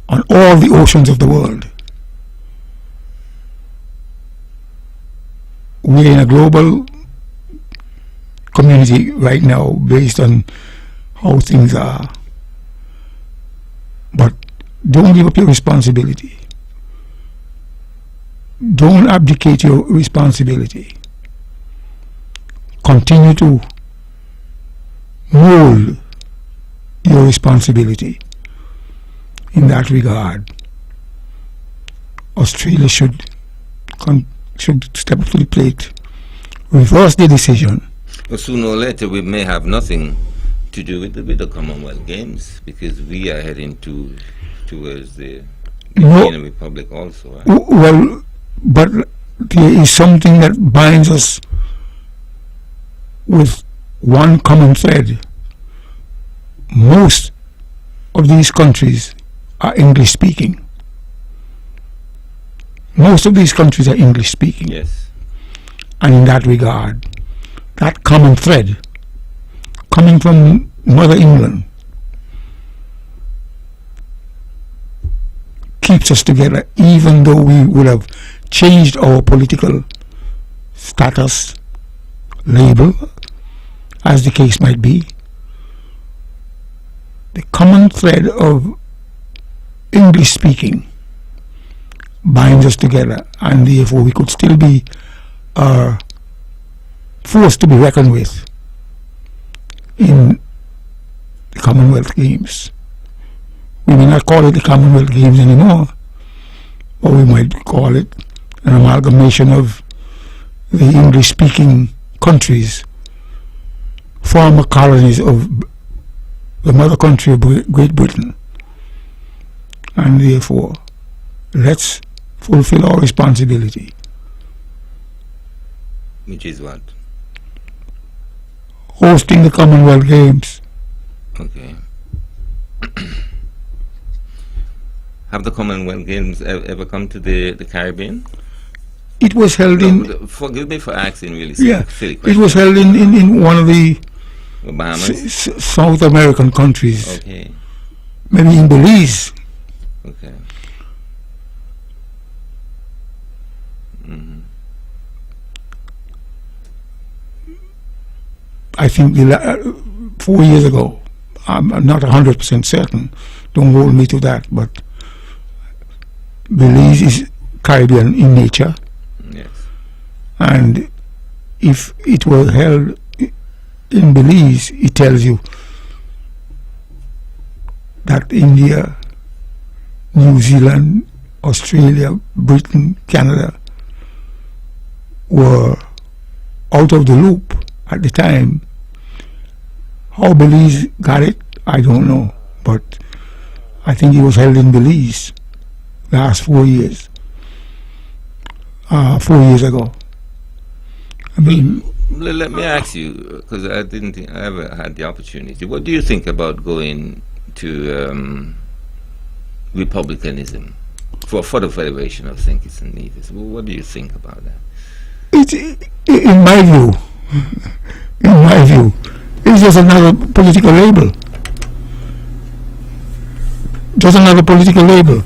[SPEAKER 3] on all the oceans of the world. We're in a global community right now based on how things are. But don't give up your responsibility. Don't abdicate your responsibility. Continue to mold your responsibility. In that regard, Australia should step up to the plate, reverse the decision.
[SPEAKER 2] Well, sooner or later we may have nothing to do with the Commonwealth Games, because we are heading towards the Benin Republic also. Right?
[SPEAKER 3] Well, but there is something that binds us with one common thread. Most of these countries are English speaking. Most of these countries are English speaking.
[SPEAKER 2] Yes.
[SPEAKER 3] And in that regard, that common thread coming from Mother England keeps us together, even though we would have changed our political status, label, as the case might be. The common thread of English speaking binds us together, and therefore we could still be a force to be reckoned with in the Commonwealth Games. We may not call it the Commonwealth Games anymore, or we might call it an amalgamation of the English-speaking countries, former colonies of the mother country of Great Britain. And therefore, let's fulfill our responsibility.
[SPEAKER 2] Which is what?
[SPEAKER 3] Hosting the Commonwealth Games.
[SPEAKER 2] Okay. Have the Commonwealth Games ever come to the Caribbean?
[SPEAKER 3] It was held in...
[SPEAKER 2] Forgive me for asking really silly questions.
[SPEAKER 3] It was held in one of the
[SPEAKER 2] Bahamas?
[SPEAKER 3] South American countries.
[SPEAKER 2] Okay.
[SPEAKER 3] Maybe in Belize.
[SPEAKER 2] Okay. Mm-hmm.
[SPEAKER 3] I think 4 years ago. I'm not 100% certain. Don't hold me to that. But Belize is Caribbean in nature.
[SPEAKER 2] Yes.
[SPEAKER 3] And if it were held in Belize, it tells you that India, New Zealand, Australia, Britain, Canada were out of the loop at the time. How Belize got it, I don't know, but I think it was held in Belize last 4 years. 4 years ago. I mean,
[SPEAKER 2] let me ask you, because I didn't think I ever had the opportunity. What do you think about going to Republicanism for the Federation of Thinkers and Leaders? What do you think about that?
[SPEAKER 3] In my view, it's just another political label. Just another political label.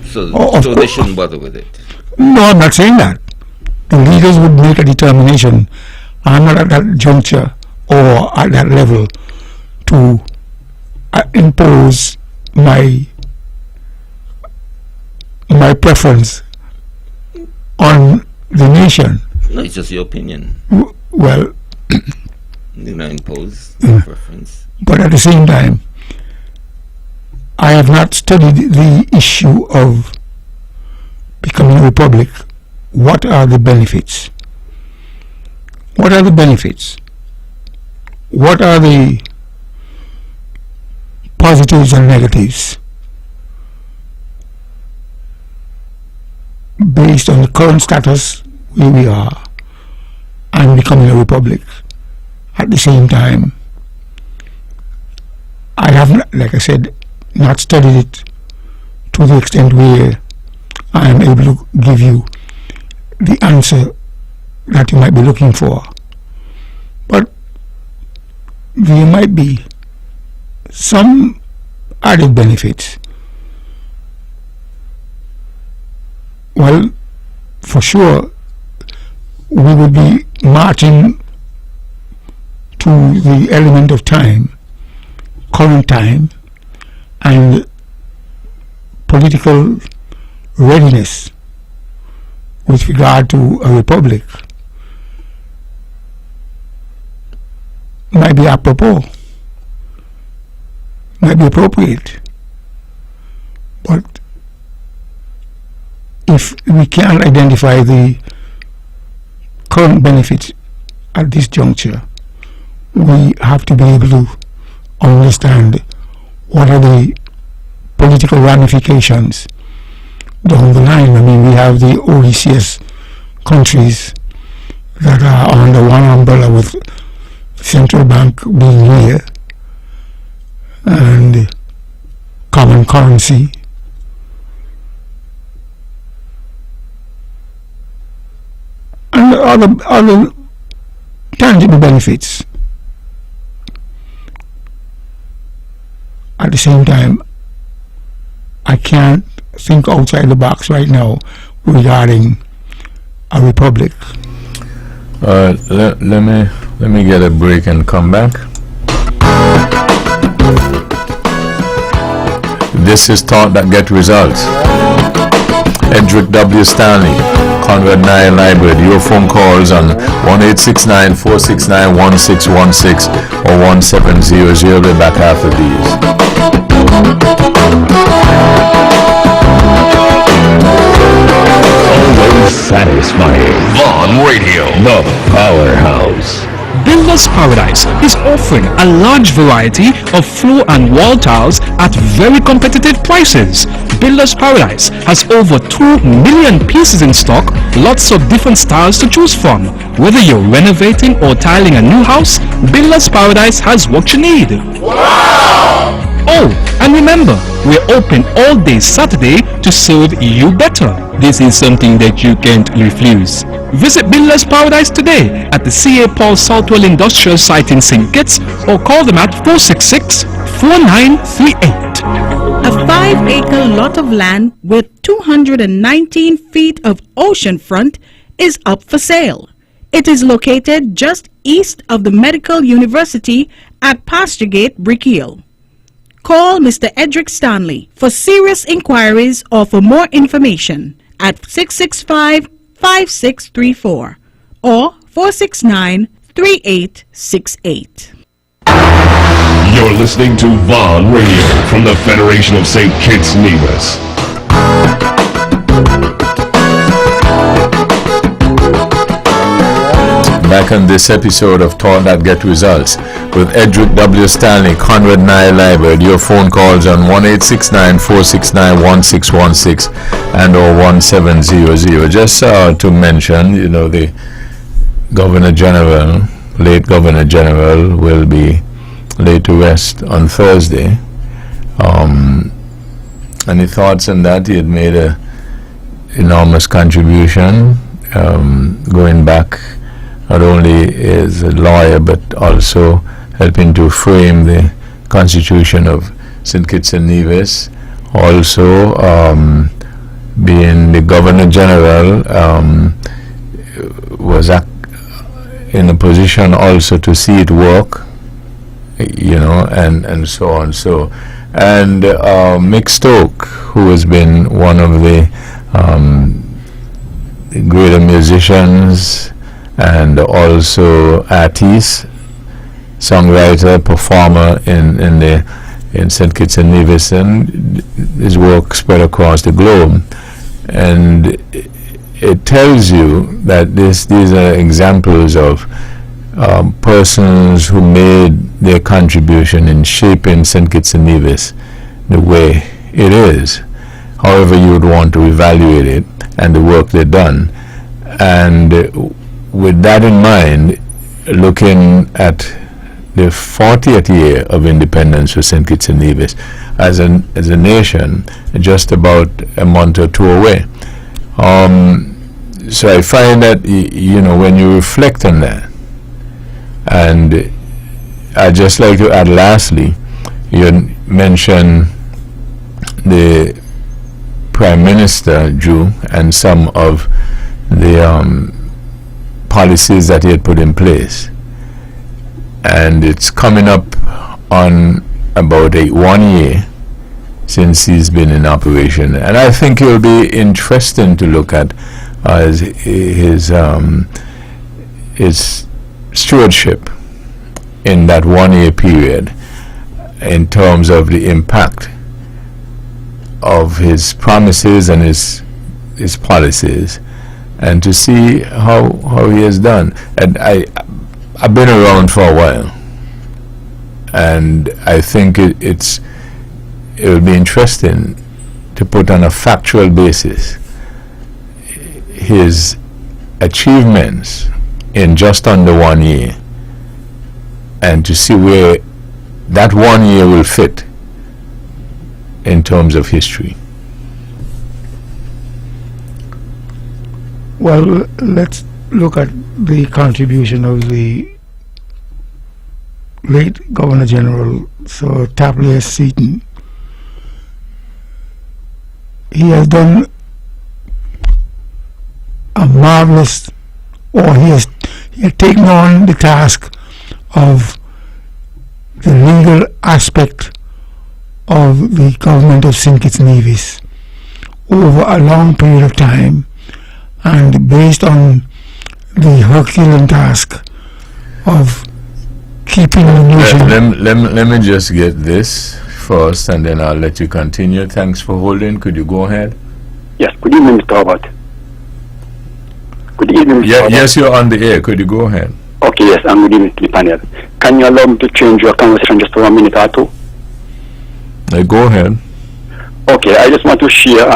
[SPEAKER 2] So they shouldn't bother with it?
[SPEAKER 3] No, I'm not saying that. The leaders would make a determination. I'm not at that juncture or at that level to impose my preference on the nation.
[SPEAKER 2] No, it's just your opinion.
[SPEAKER 3] Well,
[SPEAKER 2] You not impose preference.
[SPEAKER 3] But at the same time, I have not studied the issue of becoming a republic. What are the benefits? What are the benefits? What are the positives and negatives based on the current status where we are and becoming a republic? At the same time, I have, like I said, not studied it to the extent where I am able to give you the answer that you might be looking for. But there might be some added benefits? Well, for sure, we would be marching to the element of time, current time, and political readiness with regard to a republic might be apropos, might be appropriate. But if we can't identify the current benefits at this juncture, we have to be able to understand what are the political ramifications down the line. I mean, we have the OECS countries that are under one umbrella with central bank being here and common currency. And other tangible benefits. At the same time, I can't think outside the box right now regarding a republic.
[SPEAKER 1] Let me get a break and come back. This is Thought That Get Results. Edric W. Stanley, Conrad Nye Library. Your phone calls on 1-869-469-1616 or 1700. We'll be back after these.
[SPEAKER 4] Always satisfying. Vaughn Radio, the powerhouse.
[SPEAKER 5] Builder's Paradise is offering a large variety of floor and wall tiles at very competitive prices. Builder's Paradise has over 2 million pieces in stock, lots of different styles to choose from. Whether you're renovating or tiling a new house, Builder's Paradise has what you need. Wow! Oh, and remember, we're open all day Saturday to serve you better. This is something that you can't refuse. Visit Builder's Paradise today at the C.A. Paul Southwell Industrial Site in St. Kitts or call them at 466-4938.
[SPEAKER 6] A 5-acre lot of land with 219 feet of ocean front is up for sale. It is located just east of the Medical University at Pasturgate, Brickhill. Call Mr. Edric Stanley for serious inquiries or for more information at 665-5634 or 469-3868.
[SPEAKER 4] You're listening to Vaughn Radio from the Federation of St. Kitts Nevis.
[SPEAKER 1] Back on this episode of Thought That Get Results with Edric W. Stanley, Conrad Nye Library. Your phone calls on 1-869-469-1616 and or 1700. Just to mention, the Governor General, late Governor General, will be laid to rest on Thursday. Any thoughts on that? He had made a enormous contribution, going back not only as a lawyer but also helping to frame the Constitution of St. Kitts and Nevis. Also, being the Governor General, was in a position also to see it work, and so on. And Mick Stoke, who has been one of the greater musicians and also artist, songwriter, performer in St. Kitts and Nevis, and his work spread across the globe. And it tells you that these are examples of persons who made their contribution in shaping St. Kitts and Nevis the way it is, however you would want to evaluate it, and the work they've done. And with that in mind, looking at the 40th year of independence for St. Kitts and Nevis as a nation, just about a month or two away. So I find that, when you reflect on that, and I'd just like to add lastly, you mentioned the Prime Minister drew and some of the policies that he had put in place. And it's coming up on about 1 year since he's been in operation. And I think it will be interesting to look at his stewardship in that 1 year period in terms of the impact of his promises and his policies, and to see how he has done. And I've been around for a while, and I think it will be interesting to put on a factual basis his achievements in just under 1 year, and to see where that 1 year will fit in terms of history.
[SPEAKER 3] Well, let's look at the contribution of the late Governor General Sir Tapley S. Seaton. He has done a marvelous, or he has taken on the task of the legal aspect of the government of St. Kitts Nevis over a long period of time, and based on the Herculean task of keeping the nation.
[SPEAKER 1] Let me just get this first, and then I'll let you continue. Thanks for holding. Could you go ahead?
[SPEAKER 7] Yes, good evening, Mr. Herbert. Good evening, Mr. Herbert.
[SPEAKER 1] Yes, you're on the air. Could you go ahead?
[SPEAKER 7] Okay, yes, I'm good evening to the panel. Can you allow me to change your conversation just for 1 minute or two?
[SPEAKER 1] Go ahead.
[SPEAKER 7] Okay, I just want to share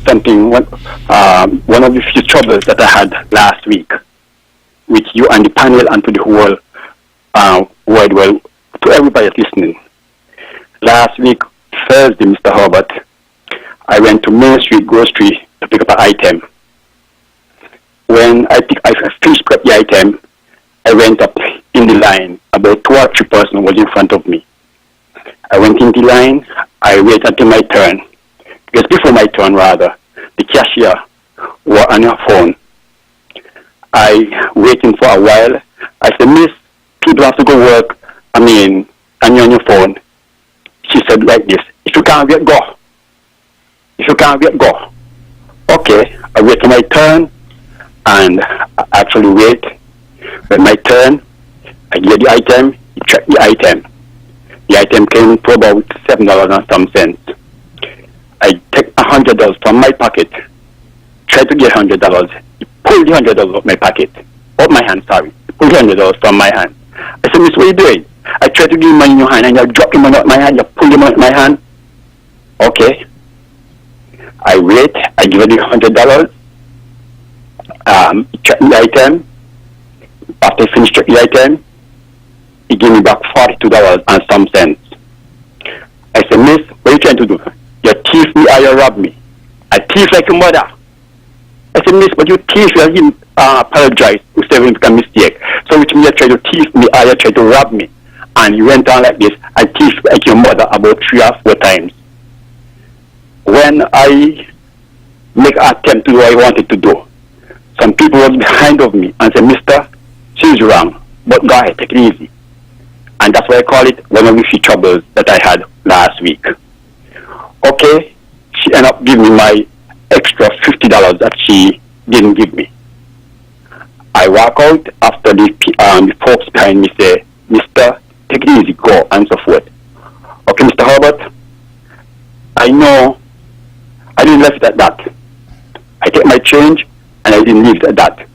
[SPEAKER 7] something, one of the few troubles that I had last week with you and the panel and to the whole world, well, to everybody listening. Last week, Thursday, Mr. Herbert, I went to Main Street Grocery to pick up an item. When I finished up the item, I went up in the line. About 2 or 3 persons was in front of me. I went in the line, I waited until my turn. Because before my turn, rather, the cashier was on her phone. I waiting for a while. I said, Miss, people have to go work. And you're on your phone. She said like this, if you can't wait, go. If you can't wait, go. Okay, I wait for my turn, and I actually wait. When my turn, I get the item, check the item. The item came to about $7 and some cents. I take $100 from my pocket, try to get $100. He pulled the $100 out my pocket, out my hand, sorry. He pulled the $100 from my hand. I said, Miss, what are you doing? I tried to give you money in your hand, and you drop the money out my hand, you pull the money out my hand. Okay. I wait, I give her the $100. Check the item. After I finish checking the item, he gave me back $42 and some cents. I said, Miss, what are you trying to do? You thief me or you rob me? I thief like your mother. I said, Miss, but you thief, you didn't apologize to say you make a mistake. So which means you try to thief me or you try to rob me. And you went on like this. I thief like your mother about 3 or 4 times. When I make an attempt to do what I wanted to do, some people was behind of me and said, Mister, she's wrong, but go ahead, take it easy. And that's why I call it one of the few troubles that I had last week. Okay, she ended up giving me my extra $50 that she didn't give me. I walk out after the folks behind me say, Mister, take it easy, go, and so forth. Okay, Mr. Herbert, I know I didn't leave it at that. I take my change and I didn't leave it at that.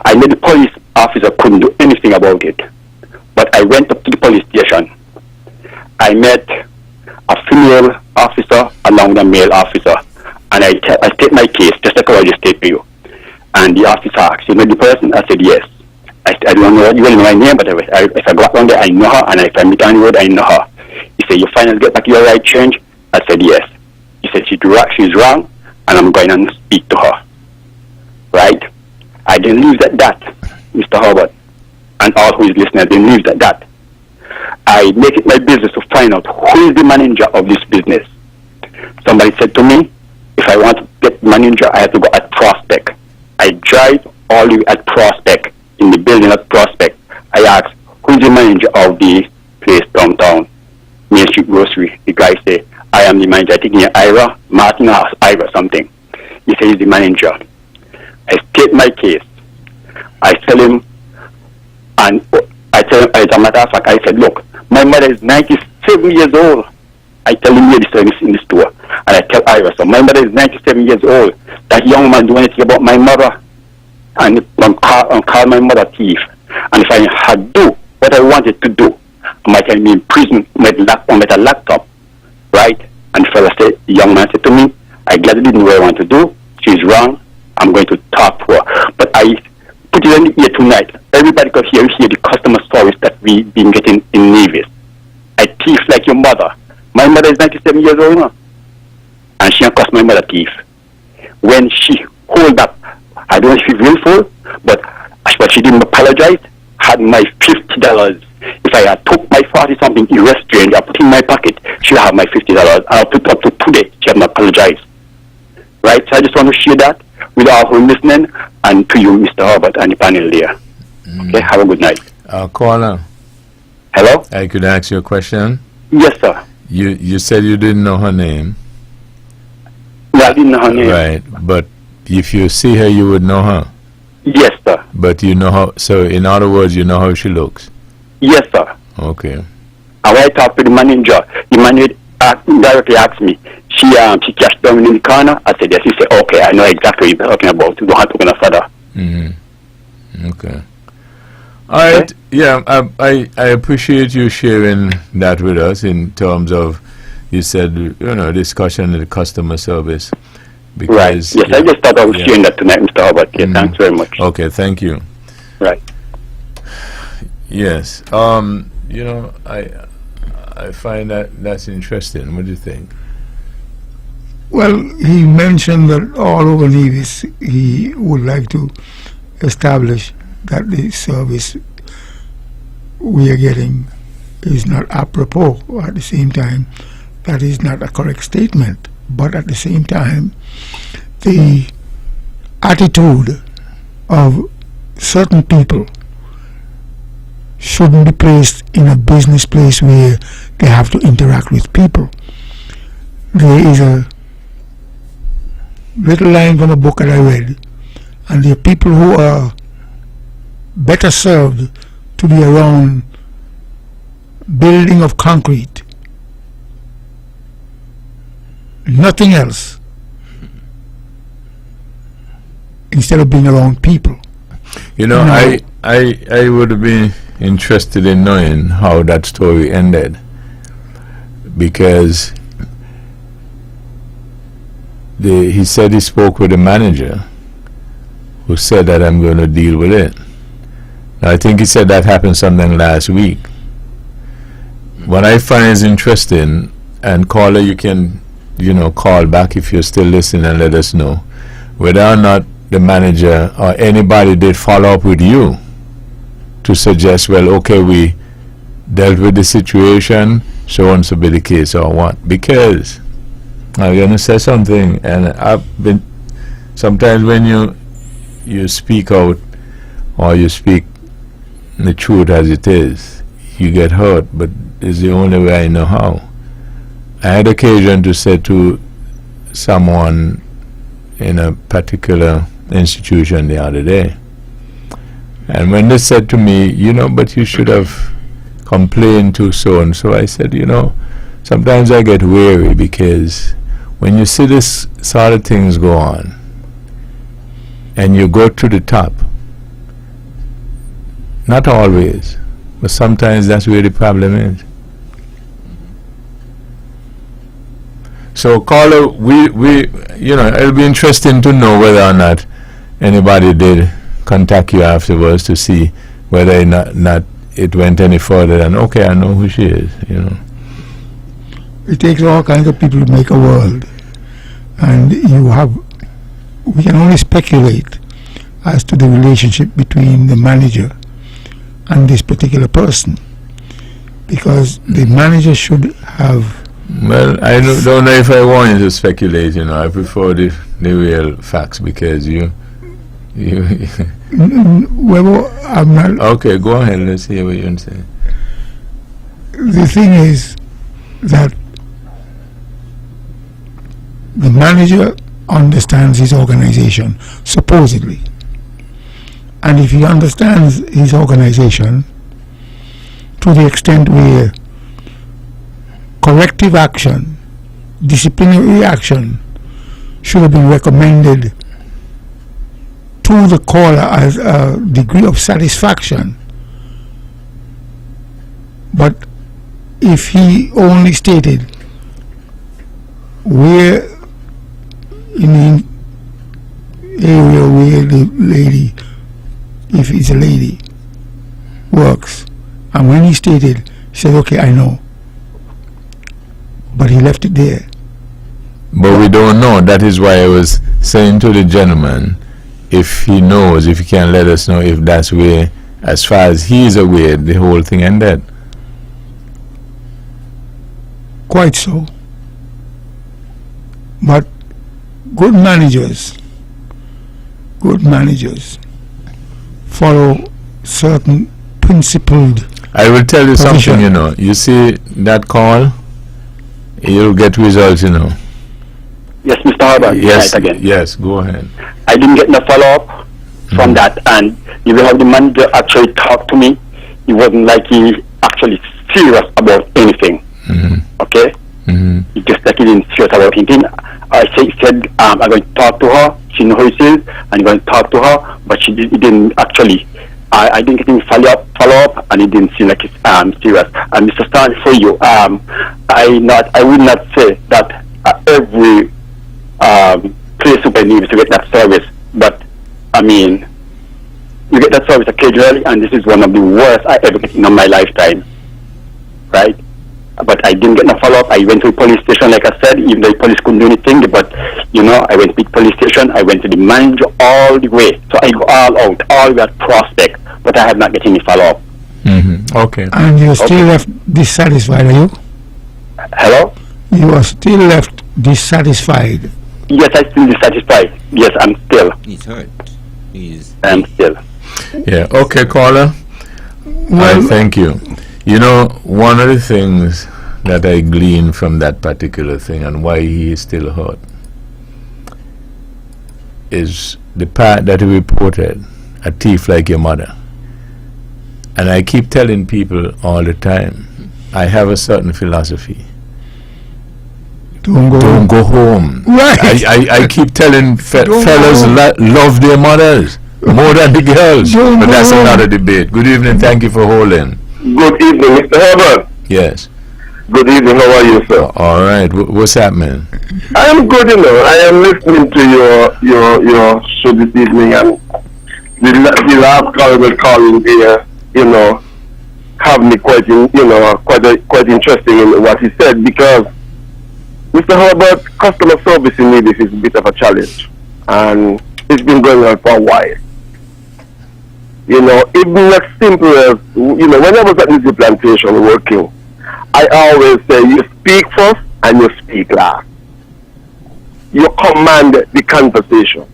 [SPEAKER 7] I know the police officer couldn't do anything about it. But I went up to the police station. I met a female officer along with a male officer. And I state my case, just like I just state to you. And the officer asked, you know the person? I said, yes. I don't know, you don't know my name, but if I go up one day, I know her. And if I meet her on the road, I know her. He said, you finally get back your right change? I said, yes. He said, she's wrong, and I'm going to speak to her. Right? I didn't leave it at that, Mr. Herbert, and all who is listening, I didn't leave it at that. I make it my business to find out who is the manager of this business. Somebody said to me, if I want to get manager, I have to go at Prospect. I drive all the way at Prospect, in the building at Prospect. I asked, who's the manager of the place downtown, Main Street Grocery? The guy said, I am the manager. I think he's Ira, Martin or Ira something. He said he's the manager. I state my case. I tell him, and I tell him, as a matter of fact, I said, look, my mother is 97 years old. I tell him here in the store. And I tell Ira, so my mother is 97 years old. That young man do anything about my mother and call my mother thief. And if I had do what I wanted to do, I might have been in prison with a laptop, right? And the young man said to me, I gladly didn't know what I want to do. She's wrong. I'm going to talk to her. But I put it in the ear tonight. Everybody could hear the customer service that we've been getting in Nevis. I thief like your mother. My mother is 97 years old now. And she cost my mother thief. When she hold up, I don't know if she's willful, but she didn't apologize, had my $50. If I had took my 40-something in restaurant, I put in my pocket, she'll have my $50. I'll put up to today, she hasn't apologized. Right? So I just want to share that with all who are listening, and to you, Mr. Herbert, and the panel there. Okay, have a good night.
[SPEAKER 1] Caller.
[SPEAKER 7] Hello?
[SPEAKER 1] I could ask you a question?
[SPEAKER 7] Yes, sir.
[SPEAKER 1] You said you didn't know her name.
[SPEAKER 7] No, I didn't know her name.
[SPEAKER 1] Right, but if you see her, you would know her.
[SPEAKER 7] Yes, sir.
[SPEAKER 1] But you know how, so in other words, you know how she looks.
[SPEAKER 7] Yes, sir.
[SPEAKER 1] Okay.
[SPEAKER 7] And when I talked to the manager directly asked me, she cashed down in the corner. I said, yes. He said, okay, I know exactly what you're talking about. You don't have to go no further.
[SPEAKER 1] Mm-hmm. Okay. All right. Yeah, I appreciate you sharing that with us in terms of, you said, discussion of the customer service. Because,
[SPEAKER 7] right. Yes, I just thought I was sharing that tonight, Mr. Herbert. Yes, thanks very much.
[SPEAKER 1] Okay, thank you.
[SPEAKER 7] Right.
[SPEAKER 1] Yes. I find that's interesting. What do you think?
[SPEAKER 3] Well, he mentioned that all over Nevis he would like to establish that the service we are getting is not apropos. At the same time, that is not a correct statement. But at the same time, the attitude of certain people shouldn't be placed in a business place where they have to interact with people. There is a little line from a book that I read, and there are people who are better served to be around building of concrete, nothing else, instead of being around people.
[SPEAKER 1] I would be interested in knowing how that story ended, because he said he spoke with the manager who said that I'm going to deal with it. Now, I think he said that happened something last week. What I find is interesting, and caller, you can call back if you're still listening and let us know whether or not the manager or anybody did follow up with you to suggest, well, okay, we dealt with the situation, so on, so be the case, or what. Because I'm going to say something, and sometimes when you speak out, or you speak the truth as it is, you get hurt, but it's the only way I know how. I had occasion to say to someone in a particular institution the other day, and when they said to me, but you should have complained to so and so, I said, sometimes I get weary, because when you see this sort of things go on and you go to the top, not always, but sometimes that's where the problem is. So, caller, it'll be interesting to know whether or not anybody did contact you afterwards to see whether or not it went any further than, okay, I know who she is,
[SPEAKER 3] It takes all kinds of people to make a world, and we can only speculate as to the relationship between the manager and this particular person, because the manager should have
[SPEAKER 1] Well, I don't know if I want you to speculate. I prefer the real facts because you.
[SPEAKER 3] Webbo, I'm not.
[SPEAKER 1] Okay, go ahead. Let's hear what you're saying.
[SPEAKER 3] The thing is that the manager understands his organization, supposedly. And if he understands his organization to the extent where corrective action, disciplinary action should have been recommended to the caller as a degree of satisfaction, but if he only stated where in the area where the lady, if it's a lady, works, and when he stated, he said, okay, I know, but he left it there.
[SPEAKER 1] But we don't know. That is why I was saying to the gentleman, if he knows, if he can let us know if that's where, as far as he is aware, the whole thing ended.
[SPEAKER 3] Quite so. But good managers follow certain principled.
[SPEAKER 1] I will tell you
[SPEAKER 3] position.
[SPEAKER 1] something, you see that call, you'll get results,
[SPEAKER 7] Yes, Mr. Herbert.
[SPEAKER 1] Yes,
[SPEAKER 7] Right again.
[SPEAKER 1] yes, go ahead.
[SPEAKER 7] I didn't get no follow-up from that, and even how the manager actually talked to me, it wasn't like he actually serious about anything. Okay? He just like he didn't serious about anything. He said, I'm going to talk to her. She knows who she is, and I'm going to talk to her, but he didn't actually. I didn't get any follow-up, and it didn't seem like it's serious. And Mr. Stan, for you, I would not say that every place super needs to get that service, but I mean, you get that service occasionally, and this is one of the worst I ever get in my lifetime, right? But I didn't get no follow-up. I went to the police station, like I said, even though the police couldn't do anything, but I went to the police station, I went to the manager all the way, so I go all out, all that prospect, but I have not get any follow-up.
[SPEAKER 1] Okay.
[SPEAKER 3] And you're still left dissatisfied, are you?
[SPEAKER 7] Hello?
[SPEAKER 3] You are still left dissatisfied.
[SPEAKER 7] Yes, I'm still dissatisfied. Yes, I'm still.
[SPEAKER 2] He's hurt.
[SPEAKER 7] I'm still.
[SPEAKER 1] Yeah, okay, caller. I thank you. One of the things that I glean from that particular thing and why he is still hurt is the part that he reported, a thief like your mother. And I keep telling people all the time, I have a certain philosophy. Don't go home.
[SPEAKER 3] Right.
[SPEAKER 1] I keep telling fellas love their mothers more than the girls. But that's another debate. Good evening. Thank you for holding.
[SPEAKER 8] Good evening, Mr. Herbert.
[SPEAKER 1] Yes.
[SPEAKER 8] Good evening. How are you, sir?
[SPEAKER 1] All right. What's happening?
[SPEAKER 8] I am good, I am listening to your show this evening, and the last call was calling there, have me quite interesting in what he said, because Mr. Herbert, customer service in this is a bit of a challenge, and it's been going on for a while. Even as simple as, when I was at the plantation working, I always say you speak first and you speak last. You command the conversation.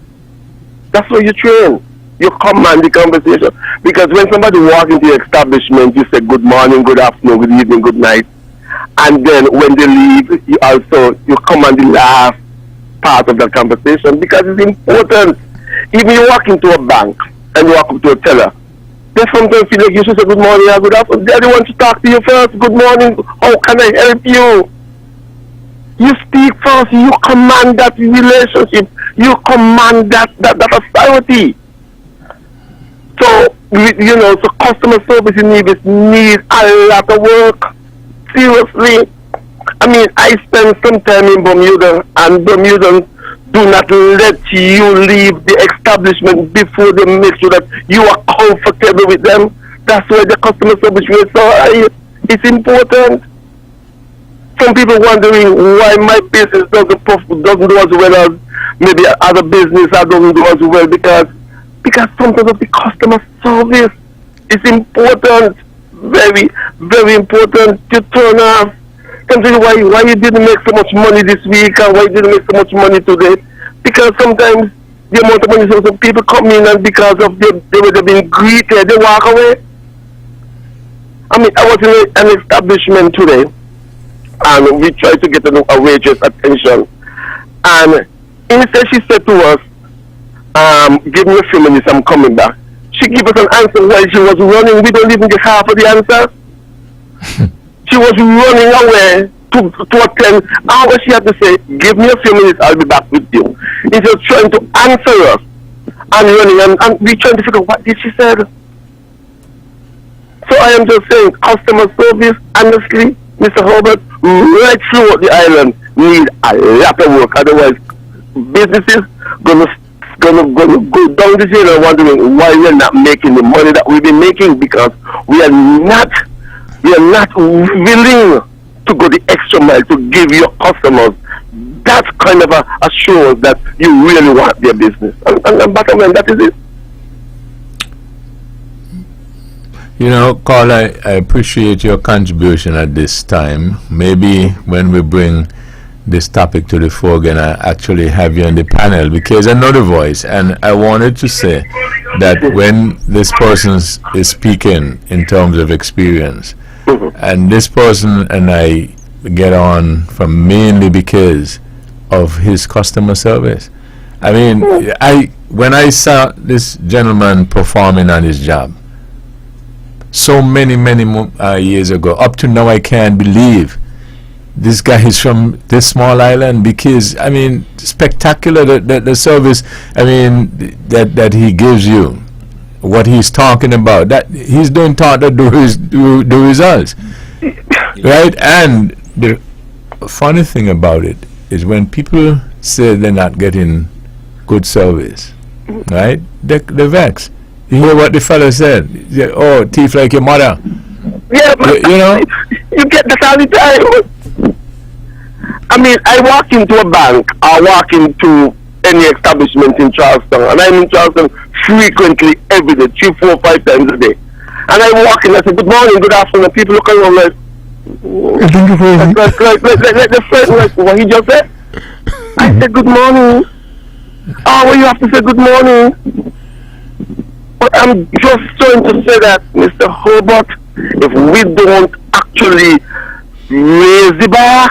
[SPEAKER 8] That's what you train. You command the conversation. Because when somebody walks into your establishment, you say good morning, good afternoon, good evening, good night. And then when they leave, you command the last part of that conversation, because it's important. Even you walk into a bank and you walk up to a teller, they sometimes feel like you should say good morning or good afternoon. They want to talk to you first. Good morning. How can I help you? You speak first. You command that relationship. You command that authority. So, so customer service in needs a lot of work. Seriously. I mean, I spent some time in Bermuda, and Bermudans do not let you leave the establishment before they make sure that you are comfortable with them. That's why the customer service rate is so high. It's important. Some people wondering why my business doesn't do as well as maybe other business doesn't do as well, because sometimes of the customer service is important, very, very important. You turn off Can tell you why you didn't make so much money this week and why you didn't make so much money today. Because sometimes the amount of money some people come in and because of they would have been greeted, they walk away. I mean, I was in an establishment today and we tried to get a waitress attention. And instead she said to us, give me a few minutes, I'm coming back. She gave us an answer while she was running. We don't even get half of the answer. She was running away to attend. All she had to say, give me a few minutes, I'll be back with you. Instead of trying to answer us and running, and we trying to figure out what did she say. So I am just saying, customer service, honestly, Mr. Herbert, right throughout the island, need a lot of work. Otherwise, businesses gonna go down the hill and wondering why we're not making the money that we've been making, because we are not willing to go the extra mile to give your customers that kind of assurance that you really want their business. And bottom line, that is it.
[SPEAKER 1] You know, Carl, I appreciate your contribution at this time. Maybe when we bring this topic to the fore again, I actually have you on the panel, because I know the voice, and I wanted to say that when this person is speaking in terms of experience, and this person and I get on from mainly because of his customer service. I mean, when I saw this gentleman performing on his job so many years ago, up to now I can't believe this guy is from this small island, because I mean, spectacular the service, I mean, that he gives you, what he's talking about, that he's doing taught to do results, right? And the funny thing about it is when people say they're not getting good service, right? They vex. You hear what the fellow said? Oh, thief like your mother.
[SPEAKER 8] Yeah, but
[SPEAKER 1] you know,
[SPEAKER 8] you get that all the time. I mean, I walk into a bank, I walk into any establishment in Charleston, and I'm in Charleston frequently every day, 3, 4, 5 times a day. And I walk in, I say, good morning, good afternoon, and people look around like, like the friend, like, what he just said? I said, good morning. Oh, well, you have to say good morning. But I'm just trying to say that, Mr. Herbert, if we don't actually raise the bar,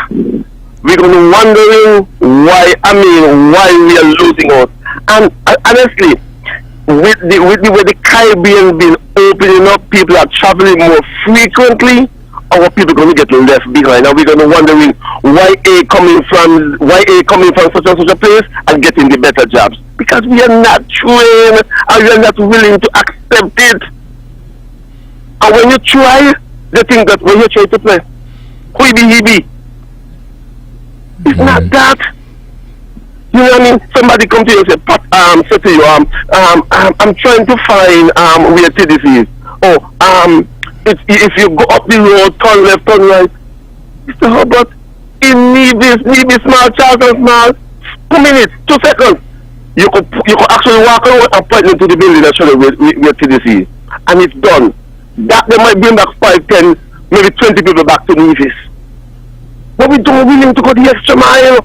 [SPEAKER 8] we're going to be wondering why we are losing out. And honestly, with the way the Caribbean been opening up, people are traveling more frequently, our people are going to get left behind. And we're going to be wondering why A coming from such and such a place and getting the better jobs. Because we are not trained and we are not willing to accept it. And when you try, they think that when you try to play, who he be? It's not that. You know what I mean? Somebody come to you and say, say to you, I'm trying to find where TDC is. Oh, if you go up the road, turn left, turn right. Mr. Herbert, in Nevis small, Charleston small, 2 minutes, 2 seconds. You could actually walk around and point into the building and show them where TDC is. And it's done. That they might bring back 5, 10, maybe 20 people back to Nevis. But we don't willing to go the extra mile.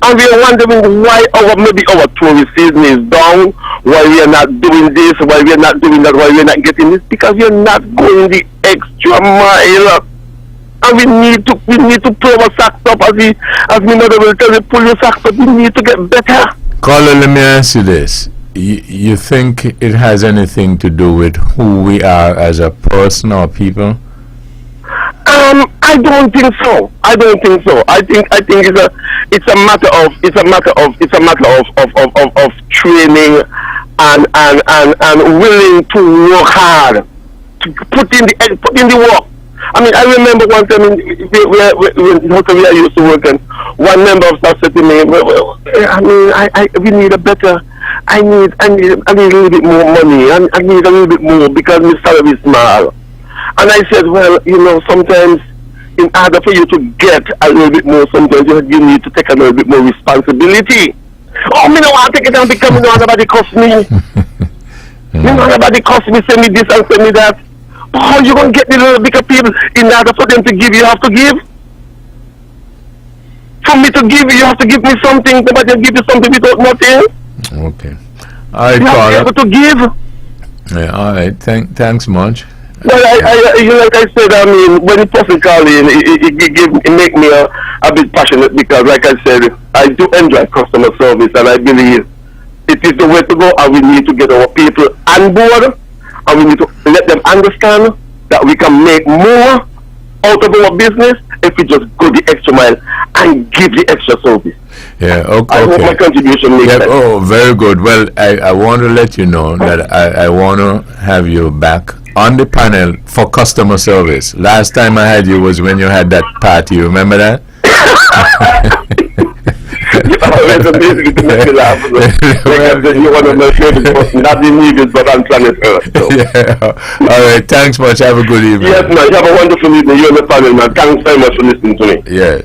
[SPEAKER 8] And we are wondering why maybe our tourist season is down, why we are not doing this, why we are not doing that, why we are not getting this, because we are not going the extra mile. And we need to pull our socks up, as my mother will tell you, pull your socks up. We need to get better.
[SPEAKER 1] Carla, let me ask you this. You think it has anything to do with who we are as a person or people?
[SPEAKER 8] I don't think so. I think it's a matter of training and willing to work hard, to put in the work. I mean, I remember one time when I used to work, and one member of staff said to me, we need a better. I need a little bit more money. I need a little bit more because my salary is small. And I said, well, sometimes in order for you to get a little bit more, sometimes you need to take a little bit more responsibility. Oh, me don't want to take it down because nobody cost me. Nobody cost me, send me this and send me that. How you going to get the little bigger people in order for them to give, you have to give? For me to give you have to give me something. Nobody will give you something without nothing.
[SPEAKER 1] Okay. All right,
[SPEAKER 8] You have to be
[SPEAKER 1] caller.
[SPEAKER 8] able to give.
[SPEAKER 1] Yeah, all right. Thanks much.
[SPEAKER 8] Well, like I said, I mean, when the person called in, it make me a bit passionate because, like I said, I do enjoy customer service, and I believe it is the way to go, and we need to get our people on board, and we need to let them understand that we can make more out of our business if we just go the extra mile and give the extra service.
[SPEAKER 1] Yeah, okay.
[SPEAKER 8] I hope my contribution makes sense.
[SPEAKER 1] Oh, very good. Well, I want to let you know that I want to have you back on the panel for customer service. Last time I had you was when you had that party. You remember that?
[SPEAKER 8] You always amazing to make me laugh. Like I said, you're one of my favorite person, not in Egypt, but on planet Earth. So.
[SPEAKER 1] Yeah. All right. Thanks much. Have a good evening.
[SPEAKER 8] Yes, man. You have a wonderful evening. You and the family, man. Thanks very much for listening to me.
[SPEAKER 1] Yes.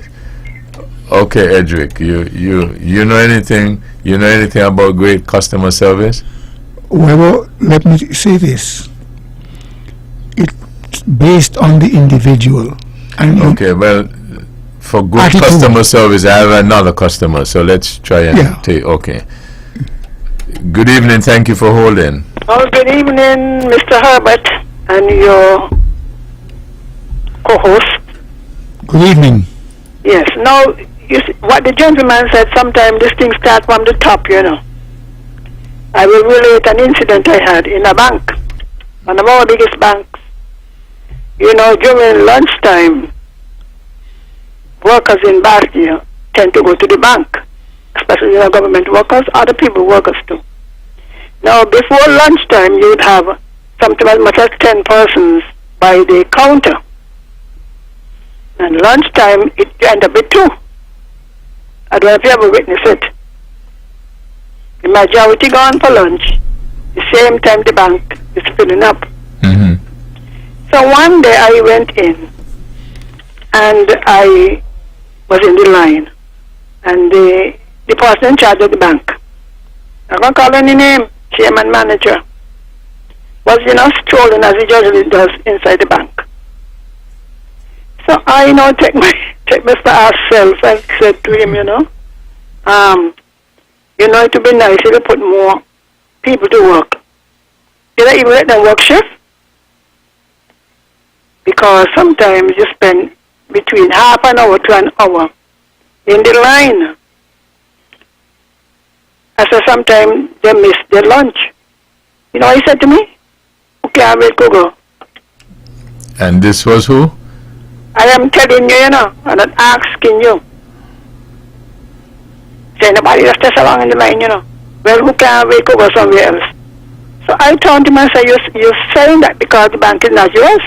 [SPEAKER 1] Okay, Edric. You know anything? You know anything about great customer service?
[SPEAKER 3] Well, let me say this. It's based on the individual. And
[SPEAKER 1] Okay. Well, for good
[SPEAKER 3] Attitude.
[SPEAKER 1] customer service, I have another customer. So let's try and
[SPEAKER 3] Yeah.
[SPEAKER 1] take. Okay. Good evening. Thank you for holding.
[SPEAKER 9] Oh, good evening, Mr. Herbert, and your co-host.
[SPEAKER 3] good evening.
[SPEAKER 9] Yes. Now, you see, what the gentleman said, sometimes this thing starts from the top, you know. I will relate an incident I had in a bank, one of our biggest banks. You know, during lunchtime, workers in Bastia tend to go to the bank, especially government workers, other people workers too. Now, before lunchtime, you would have something as much as 10 persons by the counter. And lunchtime, it end up with 2. I don't know if you ever witnessed it. The majority gone for lunch. The same time the bank is filling up.
[SPEAKER 1] Mm-hmm.
[SPEAKER 9] So one day I went in, and I was in the line, and the person in charge of the bank, I'm going to call any name, chairman, manager, was, strolling as he usually does inside the bank. So I, take Mr. Ourself and said to him, it would be nice if you put more people to work. Did I even let them work shift? Because sometimes you spend between half an hour to an hour in the line. I said sometimes they miss their lunch. You know what he said to me? Okay, I will go.
[SPEAKER 1] And this was who?
[SPEAKER 9] I am telling you, I'm not asking you. Say nobody just stay so long in the line, Well, who can wait to go somewhere else? So I told him, I said, you're saying that because the bank is not yours.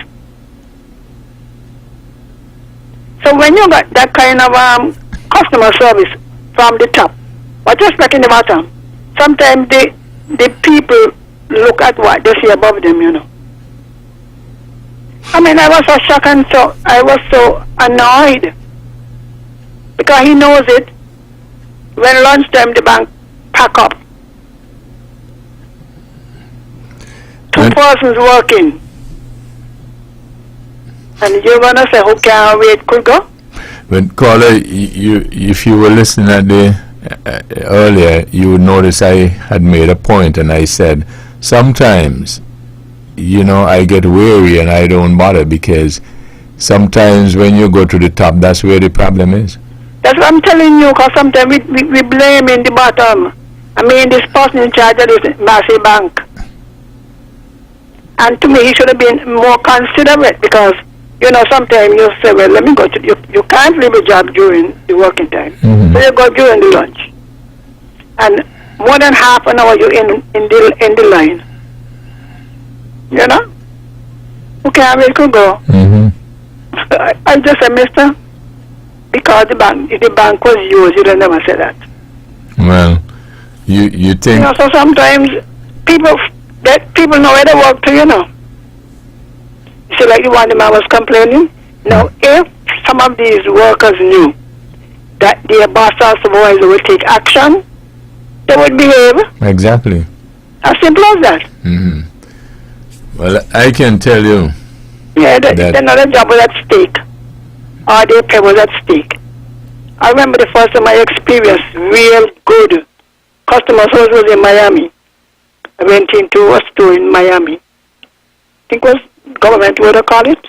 [SPEAKER 9] So when you got that kind of customer service from the top, what you expect in the bottom? Sometimes the people look at what they see above them, I mean, I was so shocked and I was so annoyed because he knows it. When lunchtime the bank pack up, 2 persons working, and you're gonna say who can wait could go?
[SPEAKER 1] But caller, if you were listening at the earlier, you would notice I had made a point, and I said sometimes, I get weary and I don't bother because sometimes when you go to the top, that's where the problem is.
[SPEAKER 9] That's what I'm telling you, because sometimes we blame in the bottom. I mean, this person in charge of this massive bank. And to me, he should have been more considerate because, sometimes you say, well, let me go to, you can't leave a job during the working time.
[SPEAKER 1] Mm-hmm.
[SPEAKER 9] So you go during the lunch. And more than half an hour you're in the line. Okay, we could go.
[SPEAKER 1] Mm-hmm.
[SPEAKER 9] I just said, mister, because if the bank was yours, you'd never say that.
[SPEAKER 1] Well, you think...
[SPEAKER 9] So sometimes people know where they work to, You see, like the one the man was complaining. Now, if some of these workers knew that their boss or supervisor would take action, they would behave.
[SPEAKER 1] Exactly.
[SPEAKER 9] As simple as that.
[SPEAKER 1] Mm-hmm. Well, I can tell you...
[SPEAKER 9] Yeah, another job was at stake, or their pay was at stake. I remember the first time I experienced real good customer service was in Miami. I went into a store in Miami. I think it was government, what do call it?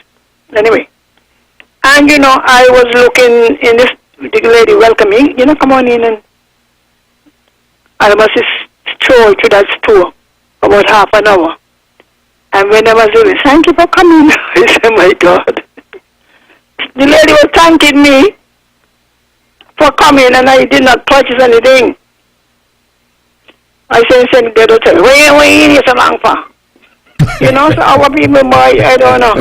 [SPEAKER 9] Anyway. And, I was looking in this, the lady welcoming, come on in, and I must stroll to that store for about half an hour. And when I was doing, thank you for coming, I said, my God. The lady was thanking me for coming, and I did not purchase anything. I said, they don't tell me, where you so long for? So our people, boy, I don't know.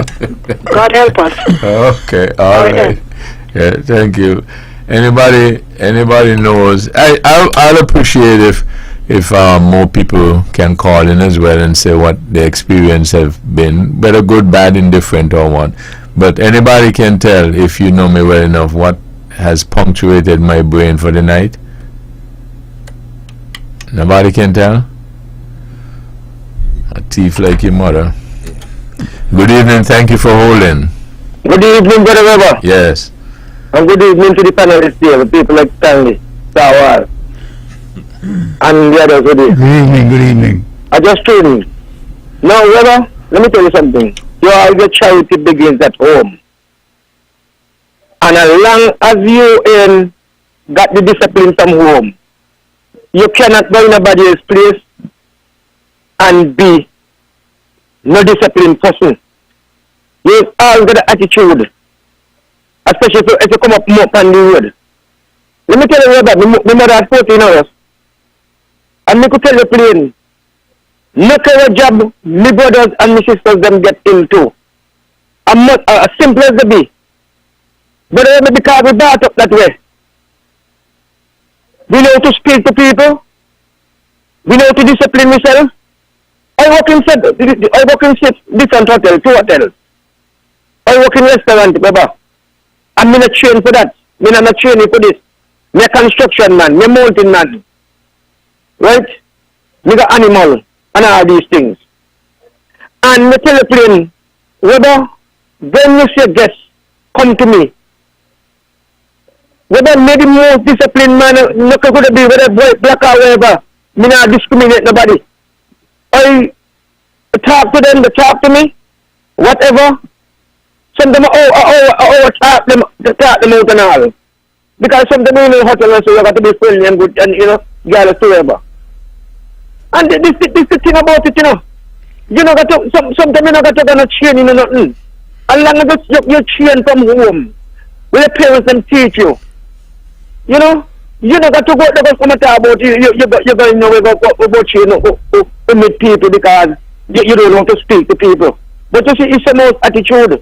[SPEAKER 9] God help us.
[SPEAKER 1] Okay, all right. Yeah, thank you. Anybody knows? I'll appreciate if more people can call in as well and say what their experience have been, whether good, bad, indifferent, or what. But anybody can tell, if you know me well enough, what has punctuated my brain for the night? Nobody can tell? A thief like your mother. Good evening, thank you for holding.
[SPEAKER 8] Good evening, Brother Webber.
[SPEAKER 1] Yes.
[SPEAKER 8] And good evening to the panelists here, the people like Stanley, Sawal, and the others with you.
[SPEAKER 3] Good evening.
[SPEAKER 8] I just told you. Now, Webber, let me tell you something. Your charity begins at home. And as long as you got the discipline from home, you cannot go in somebody else's place and be no disciplined person. You all got the attitude, especially if you come up more on the road. Let me tell you about my mother had 14 hours. And I could tell you plain, look at what job my brothers and my sisters them get into. As simple as they be. But because we brought up that way. We know to speak to people. We know to discipline ourselves. I work in different hotels, 2 hotels. I work in restaurant, Baba. I'm not trained for that. I'm not training for this. I'm a construction man, I'm a mountain man. Right? We got animal and all these things. And I tell you plain, whether when you say guests come to me, whether maybe most disciplined man, not going to be whether white, black or whatever, me not discriminate nobody. I talk to them, they talk to me, whatever. Sometimes I talk them out and all. Because sometimes in the hotel, so you got to be friendly and good and, girl whatever. And this the thing about it, You know, sometimes you got to go and train in nothing. As long as you train from home, where your parents them teach you. You know got to go come and talk about you going to know about train to meet people because you don't want to speak to people. But you see, it's the most attitude.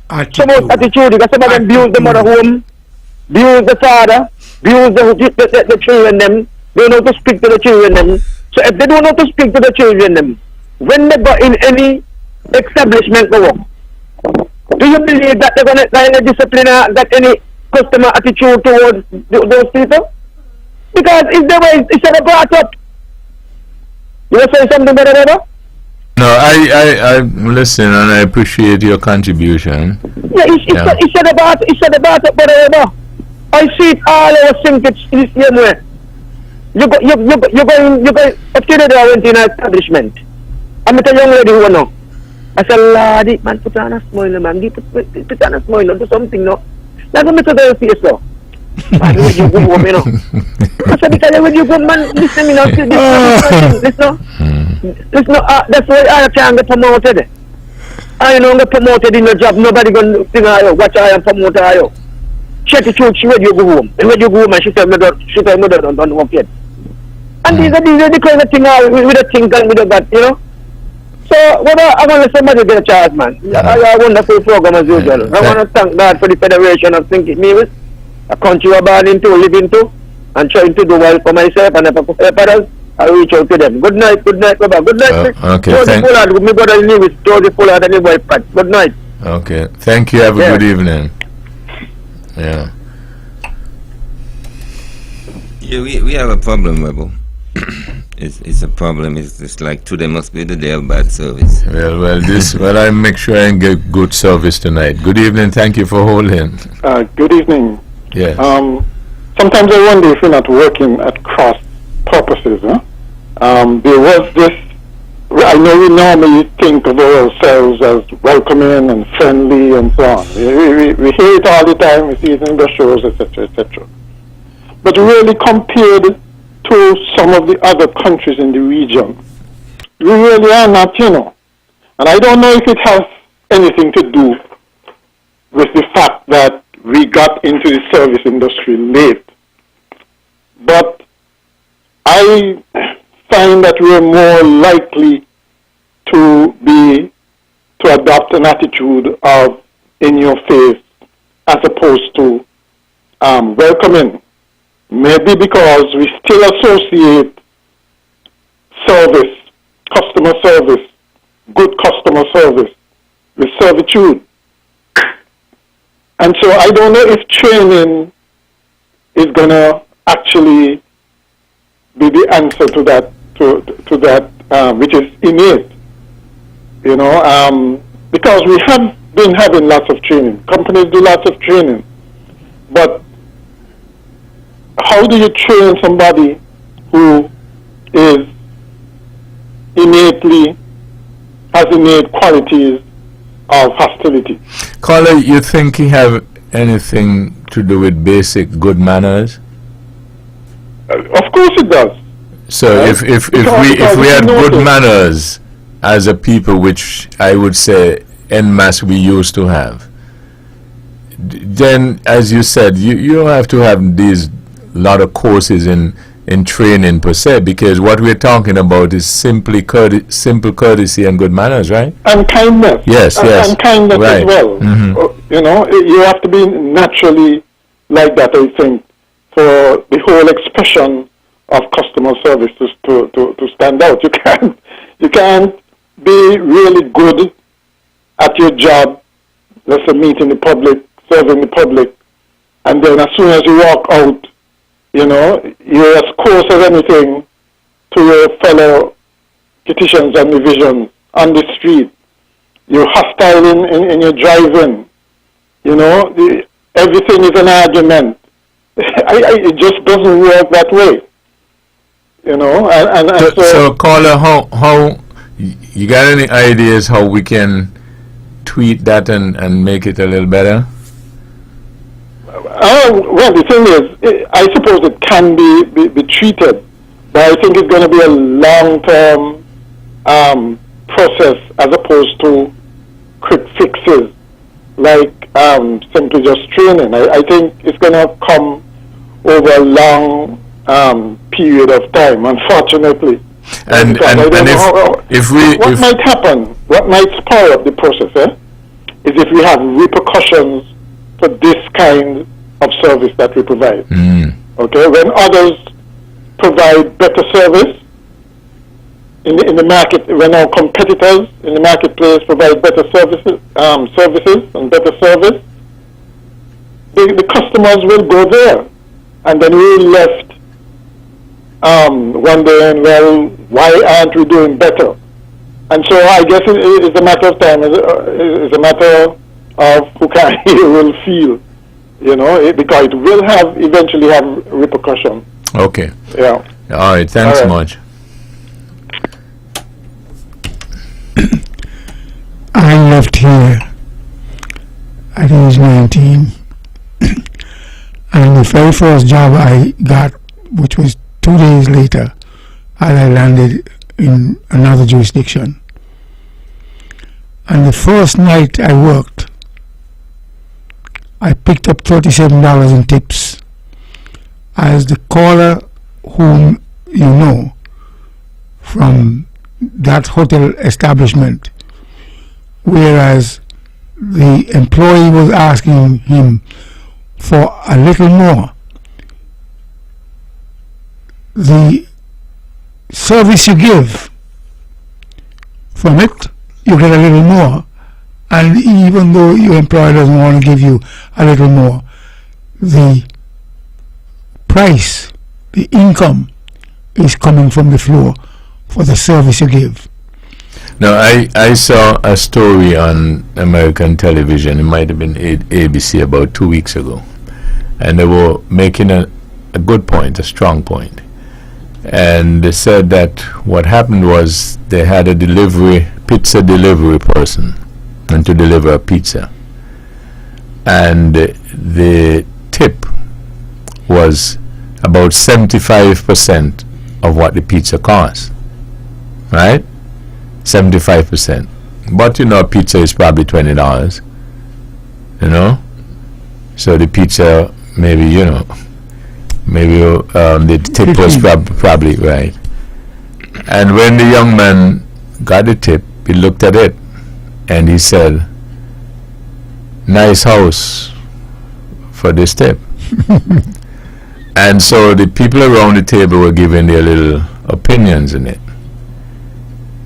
[SPEAKER 8] The most attitude because some of them abuse the mother home, abuse the father, abuse the children them. They don't know to speak to the children them. So if they don't know to speak to the children them, when they go in any establishment to work, do you believe that they're going to kind of discipline or got any customer attitude towards those people? Because if they were, it's a brought up. You want to say something better, Webber?
[SPEAKER 1] No, I listen and I appreciate your contribution.
[SPEAKER 8] Yeah, it's about it, whatever. I see it all over Sinkage in the same way. You're going, up to the door went in an establishment. I met a young lady who know. I said, Ladi, man, put on a smile, man. Put on a smile, do something, no. Now, go to the face, no. Man, when you go home, I said, because when you go, man, listen, listen, that's why I can't get promoted. I don't get promoted in your job. Nobody going to think, watch I am promoted. Check the truth, she when you go home. And when you go home, and she tell me that don't work yet. And these are the kind of thing with a think and with a that, So, whether I want to somebody get a chance, man. I wonderful program as usual. I want to thank God for the Federation of Thinking Me with a country we're born into, live into, and trying to do well for myself and for others. I'll reach out to them. Good night, Baba. Good night.
[SPEAKER 1] Okay, thank you.
[SPEAKER 8] My brother Lewis, George Fuller, and boy Pat. Good night.
[SPEAKER 1] Okay, thank you. Have a good evening. Yeah.
[SPEAKER 2] Yeah, we have a problem, Webbo. It's a problem. It's like today must be the day of bad service.
[SPEAKER 1] Well, I make sure I get good service tonight. Good evening. Thank you for holding.
[SPEAKER 10] Good evening.
[SPEAKER 1] Yes.
[SPEAKER 10] Sometimes I wonder if we're not working at cross purposes. Huh? There was this. I know we normally think of ourselves as welcoming and friendly and so on. We hear it all the time. We see it in the shows, etc., etc. But really, compared to some of the other countries in the region, we really are not, And I don't know if it has anything to do with the fact that we got into the service industry late. But I find that we're more likely to adopt an attitude of in your face as opposed to welcoming. Maybe because we still associate service, customer service, good customer service with servitude. And so I don't know if training is going to actually be the answer to that, which is innate, because we have been having lots of training. Companies do lots of training, but how do you train somebody who has innate qualities of hostility?
[SPEAKER 1] Caller, you think you have anything to do with basic good manners?
[SPEAKER 10] Of course it does.
[SPEAKER 1] So if we had good manners as a people, which I would say en masse we used to have, then as you said, you don't have to have these lot of courses in training per se, because what we're talking about is simple courtesy and good manners, right?
[SPEAKER 10] And kindness.
[SPEAKER 1] Yes, yes.
[SPEAKER 10] And kindness
[SPEAKER 1] right.
[SPEAKER 10] as well.
[SPEAKER 1] Mm-hmm.
[SPEAKER 10] You have to be naturally like that, I think, for the whole expression of customer service to stand out. You can't be really good at your job, let's say meeting the public, serving the public, and then as soon as you walk out, you're as close as anything to your fellow petitions and divisions on the street. You're hostile in your driving. Everything is an argument. It just doesn't work that way.
[SPEAKER 1] So caller, how you got any ideas how we can tweak that and make it a little better?
[SPEAKER 10] Well, the thing is, I suppose it can be treated, but I think it's going to be a long-term process as opposed to quick fixes, like simply just training. I think it's going to come over a long period of time, unfortunately.
[SPEAKER 1] And
[SPEAKER 10] What might happen, what might spoil up the process, is if we have repercussions for this kind of service that we provide. Okay, when others provide better service in the market, when our competitors in the marketplace provide better services and better service, the customers will go there, and then we're left wondering, well, why aren't we doing better? And so I guess it's a matter of time. It's a matter of who can hear will feel, because it will eventually have repercussions.
[SPEAKER 1] Okay.
[SPEAKER 10] Yeah.
[SPEAKER 1] All right. Thanks much.
[SPEAKER 3] I left here at age 19, and the very first job I got, which was 2 days later, I landed in another jurisdiction. And the first night I worked, I picked up $37 in tips as the caller whom you know from that hotel establishment, whereas the employee was asking him for a little more. The service you give, from it you get a little more, and even though your employer doesn't want to give you a little more, the price, the income is coming from the floor for the service you give.
[SPEAKER 1] Now, I saw a story on American television, it might have been ABC, about 2 weeks ago, and they were making a good point, a strong point. And they said that what happened was they had a pizza delivery person and to deliver a pizza. And the tip was about 75% of what the pizza cost. Right? 75%. But pizza is probably $20. So the pizza, maybe, the tip was probably right. And when the young man got the tip, he looked at it and he said, "Nice house for this tip." And so the people around the table were giving their little opinions in it.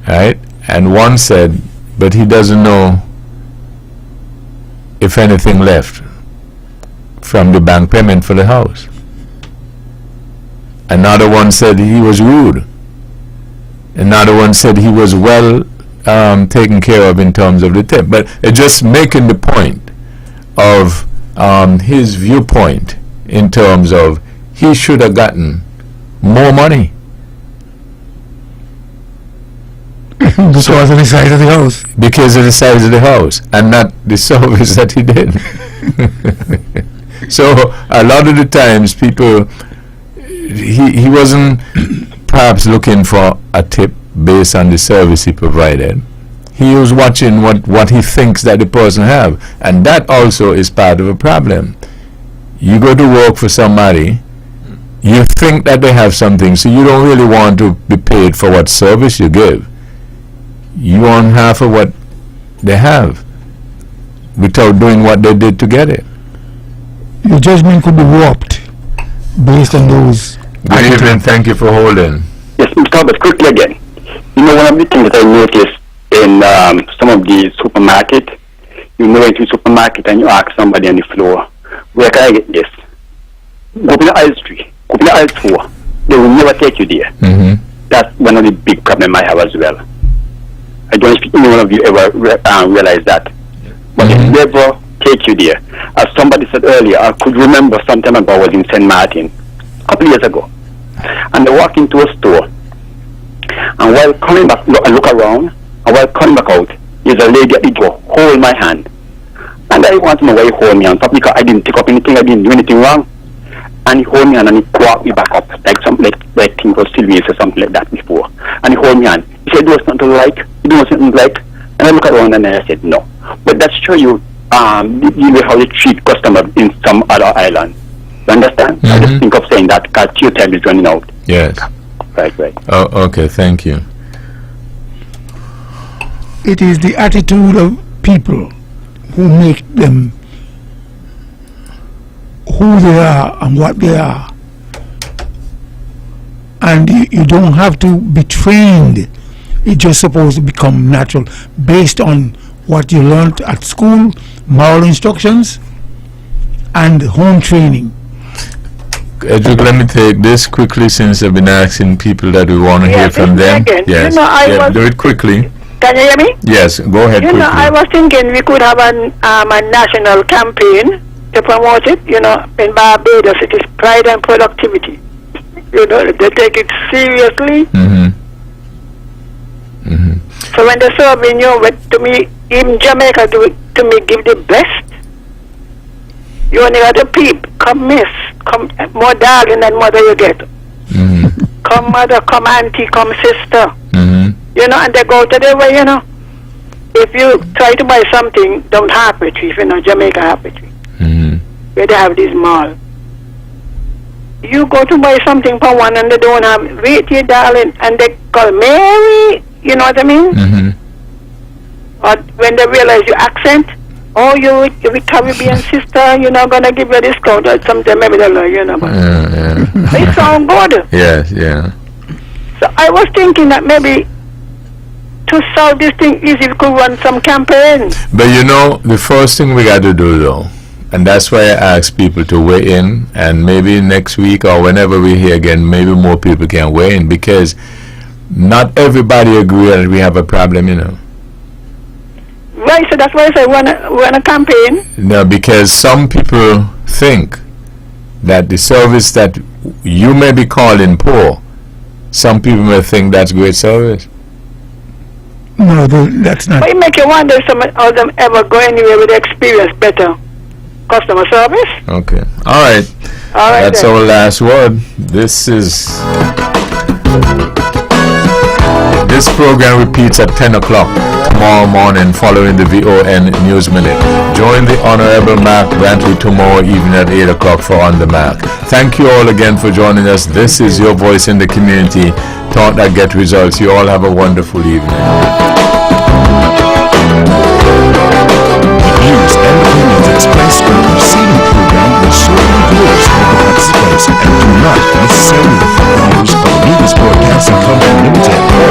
[SPEAKER 1] Right? And one said, but he doesn't know if anything left from the bank payment for the house. Another one said he was rude. Another one said he was well taken care of in terms of the tip. But it's just making the point of his viewpoint in terms of he should have gotten more money.
[SPEAKER 3] Because of the size of the house.
[SPEAKER 1] Because of the size of the house and not the service that he did. So a lot of the times people, he wasn't perhaps looking for a tip based on the service he provided. He was watching what he thinks that the person have, and that also is part of a problem. You go to work for somebody, you think that they have something, so you don't really want to be paid for what service you give. You want half of what they have without doing what they did to get it.
[SPEAKER 3] Your judgment could be warped based on those.
[SPEAKER 1] Good evening, thank you for holding.
[SPEAKER 7] Yes, Mr. Herbert, quickly again. One of the things that I noticed in some of the supermarket, you go into the supermarket and you ask somebody on the floor, where can I get this? Go to the aisle 3, go to the aisle 4. They will never take you there.
[SPEAKER 1] Mm-hmm.
[SPEAKER 7] That's one of the big problems I have as well. I don't know if any one of you ever realize that. But they never take you there. As somebody said earlier, I could remember some time ago I was in St. Martin, a couple years ago. And I walked into a store. And while coming back, I look around, and while coming back out, there's a lady at the door, hold my hand. And I want to know why he hold me hand, because I didn't pick up anything, I didn't do anything wrong. And he hold me hand and he walked me back up, like thing was Sylvia's or something like that before. And he hold me hand. He said, do something like, you do something like. And I look around and I said, no. But that shows you how they treat customers in some other island. You understand?
[SPEAKER 1] Mm-hmm.
[SPEAKER 7] I just think of saying that because your time is running out.
[SPEAKER 1] Yes.
[SPEAKER 7] Right.
[SPEAKER 1] Oh, okay, thank you.
[SPEAKER 3] It is the attitude of people who make them who they are and what they are. And you don't have to be trained. It's just supposed to become natural based on what you learned at school, moral instructions, and home training.
[SPEAKER 1] Edric, let me take this quickly since I've been asking people that we want to hear from them. Yes, do it quickly.
[SPEAKER 9] Can you hear me?
[SPEAKER 1] Yes, go ahead quickly.
[SPEAKER 9] I was thinking we could have a national campaign to promote it. In Barbados, it is pride and productivity. They take it seriously.
[SPEAKER 1] Mm-hmm. Mm-hmm.
[SPEAKER 9] So when they're serving you, to me, even Jamaica do it, to me, give the best. You only got to peep. Come miss. Come more darling than mother you get.
[SPEAKER 1] Mm-hmm.
[SPEAKER 9] Come mother, come auntie, come sister.
[SPEAKER 1] Mm-hmm.
[SPEAKER 9] And they go to their way, If you try to buy something, don't Harper Tree, Jamaica Harper Tree.
[SPEAKER 1] Mm-hmm.
[SPEAKER 9] Where they have this mall. You go to buy something for one and they don't have, wait here darling, and they call Mary, you know what I mean?
[SPEAKER 1] Mm-hmm.
[SPEAKER 9] Or when they realize your accent, oh, you're a Caribbean sister, you're not going to give you a discount or something, maybe they'll know, but it sounds good.
[SPEAKER 1] Yes, yeah.
[SPEAKER 9] So I was thinking that maybe to solve this thing is if we could run some campaign.
[SPEAKER 1] But the first thing we got to do though, and that's why I ask people to weigh in, and maybe next week or whenever we're here again, maybe more people can weigh in, because not everybody agree that we have a problem,
[SPEAKER 9] Right, so that's why I say run a campaign.
[SPEAKER 1] No, because some people think that the service that you may be calling poor, some people may think that's great service.
[SPEAKER 3] No, that's not.
[SPEAKER 9] But it make you wonder if some of them ever go anywhere with experience better customer service.
[SPEAKER 1] Okay. All right.
[SPEAKER 9] All right.
[SPEAKER 1] That's
[SPEAKER 9] then.
[SPEAKER 1] our last word. This program repeats at 10 o'clock tomorrow morning following the VON News Minute. Join the Honorable Mark Brantley tomorrow evening at 8 o'clock for On the Mark. Thank you all again for joining us. This is your voice in the community. Thought that get results. You all have a wonderful evening.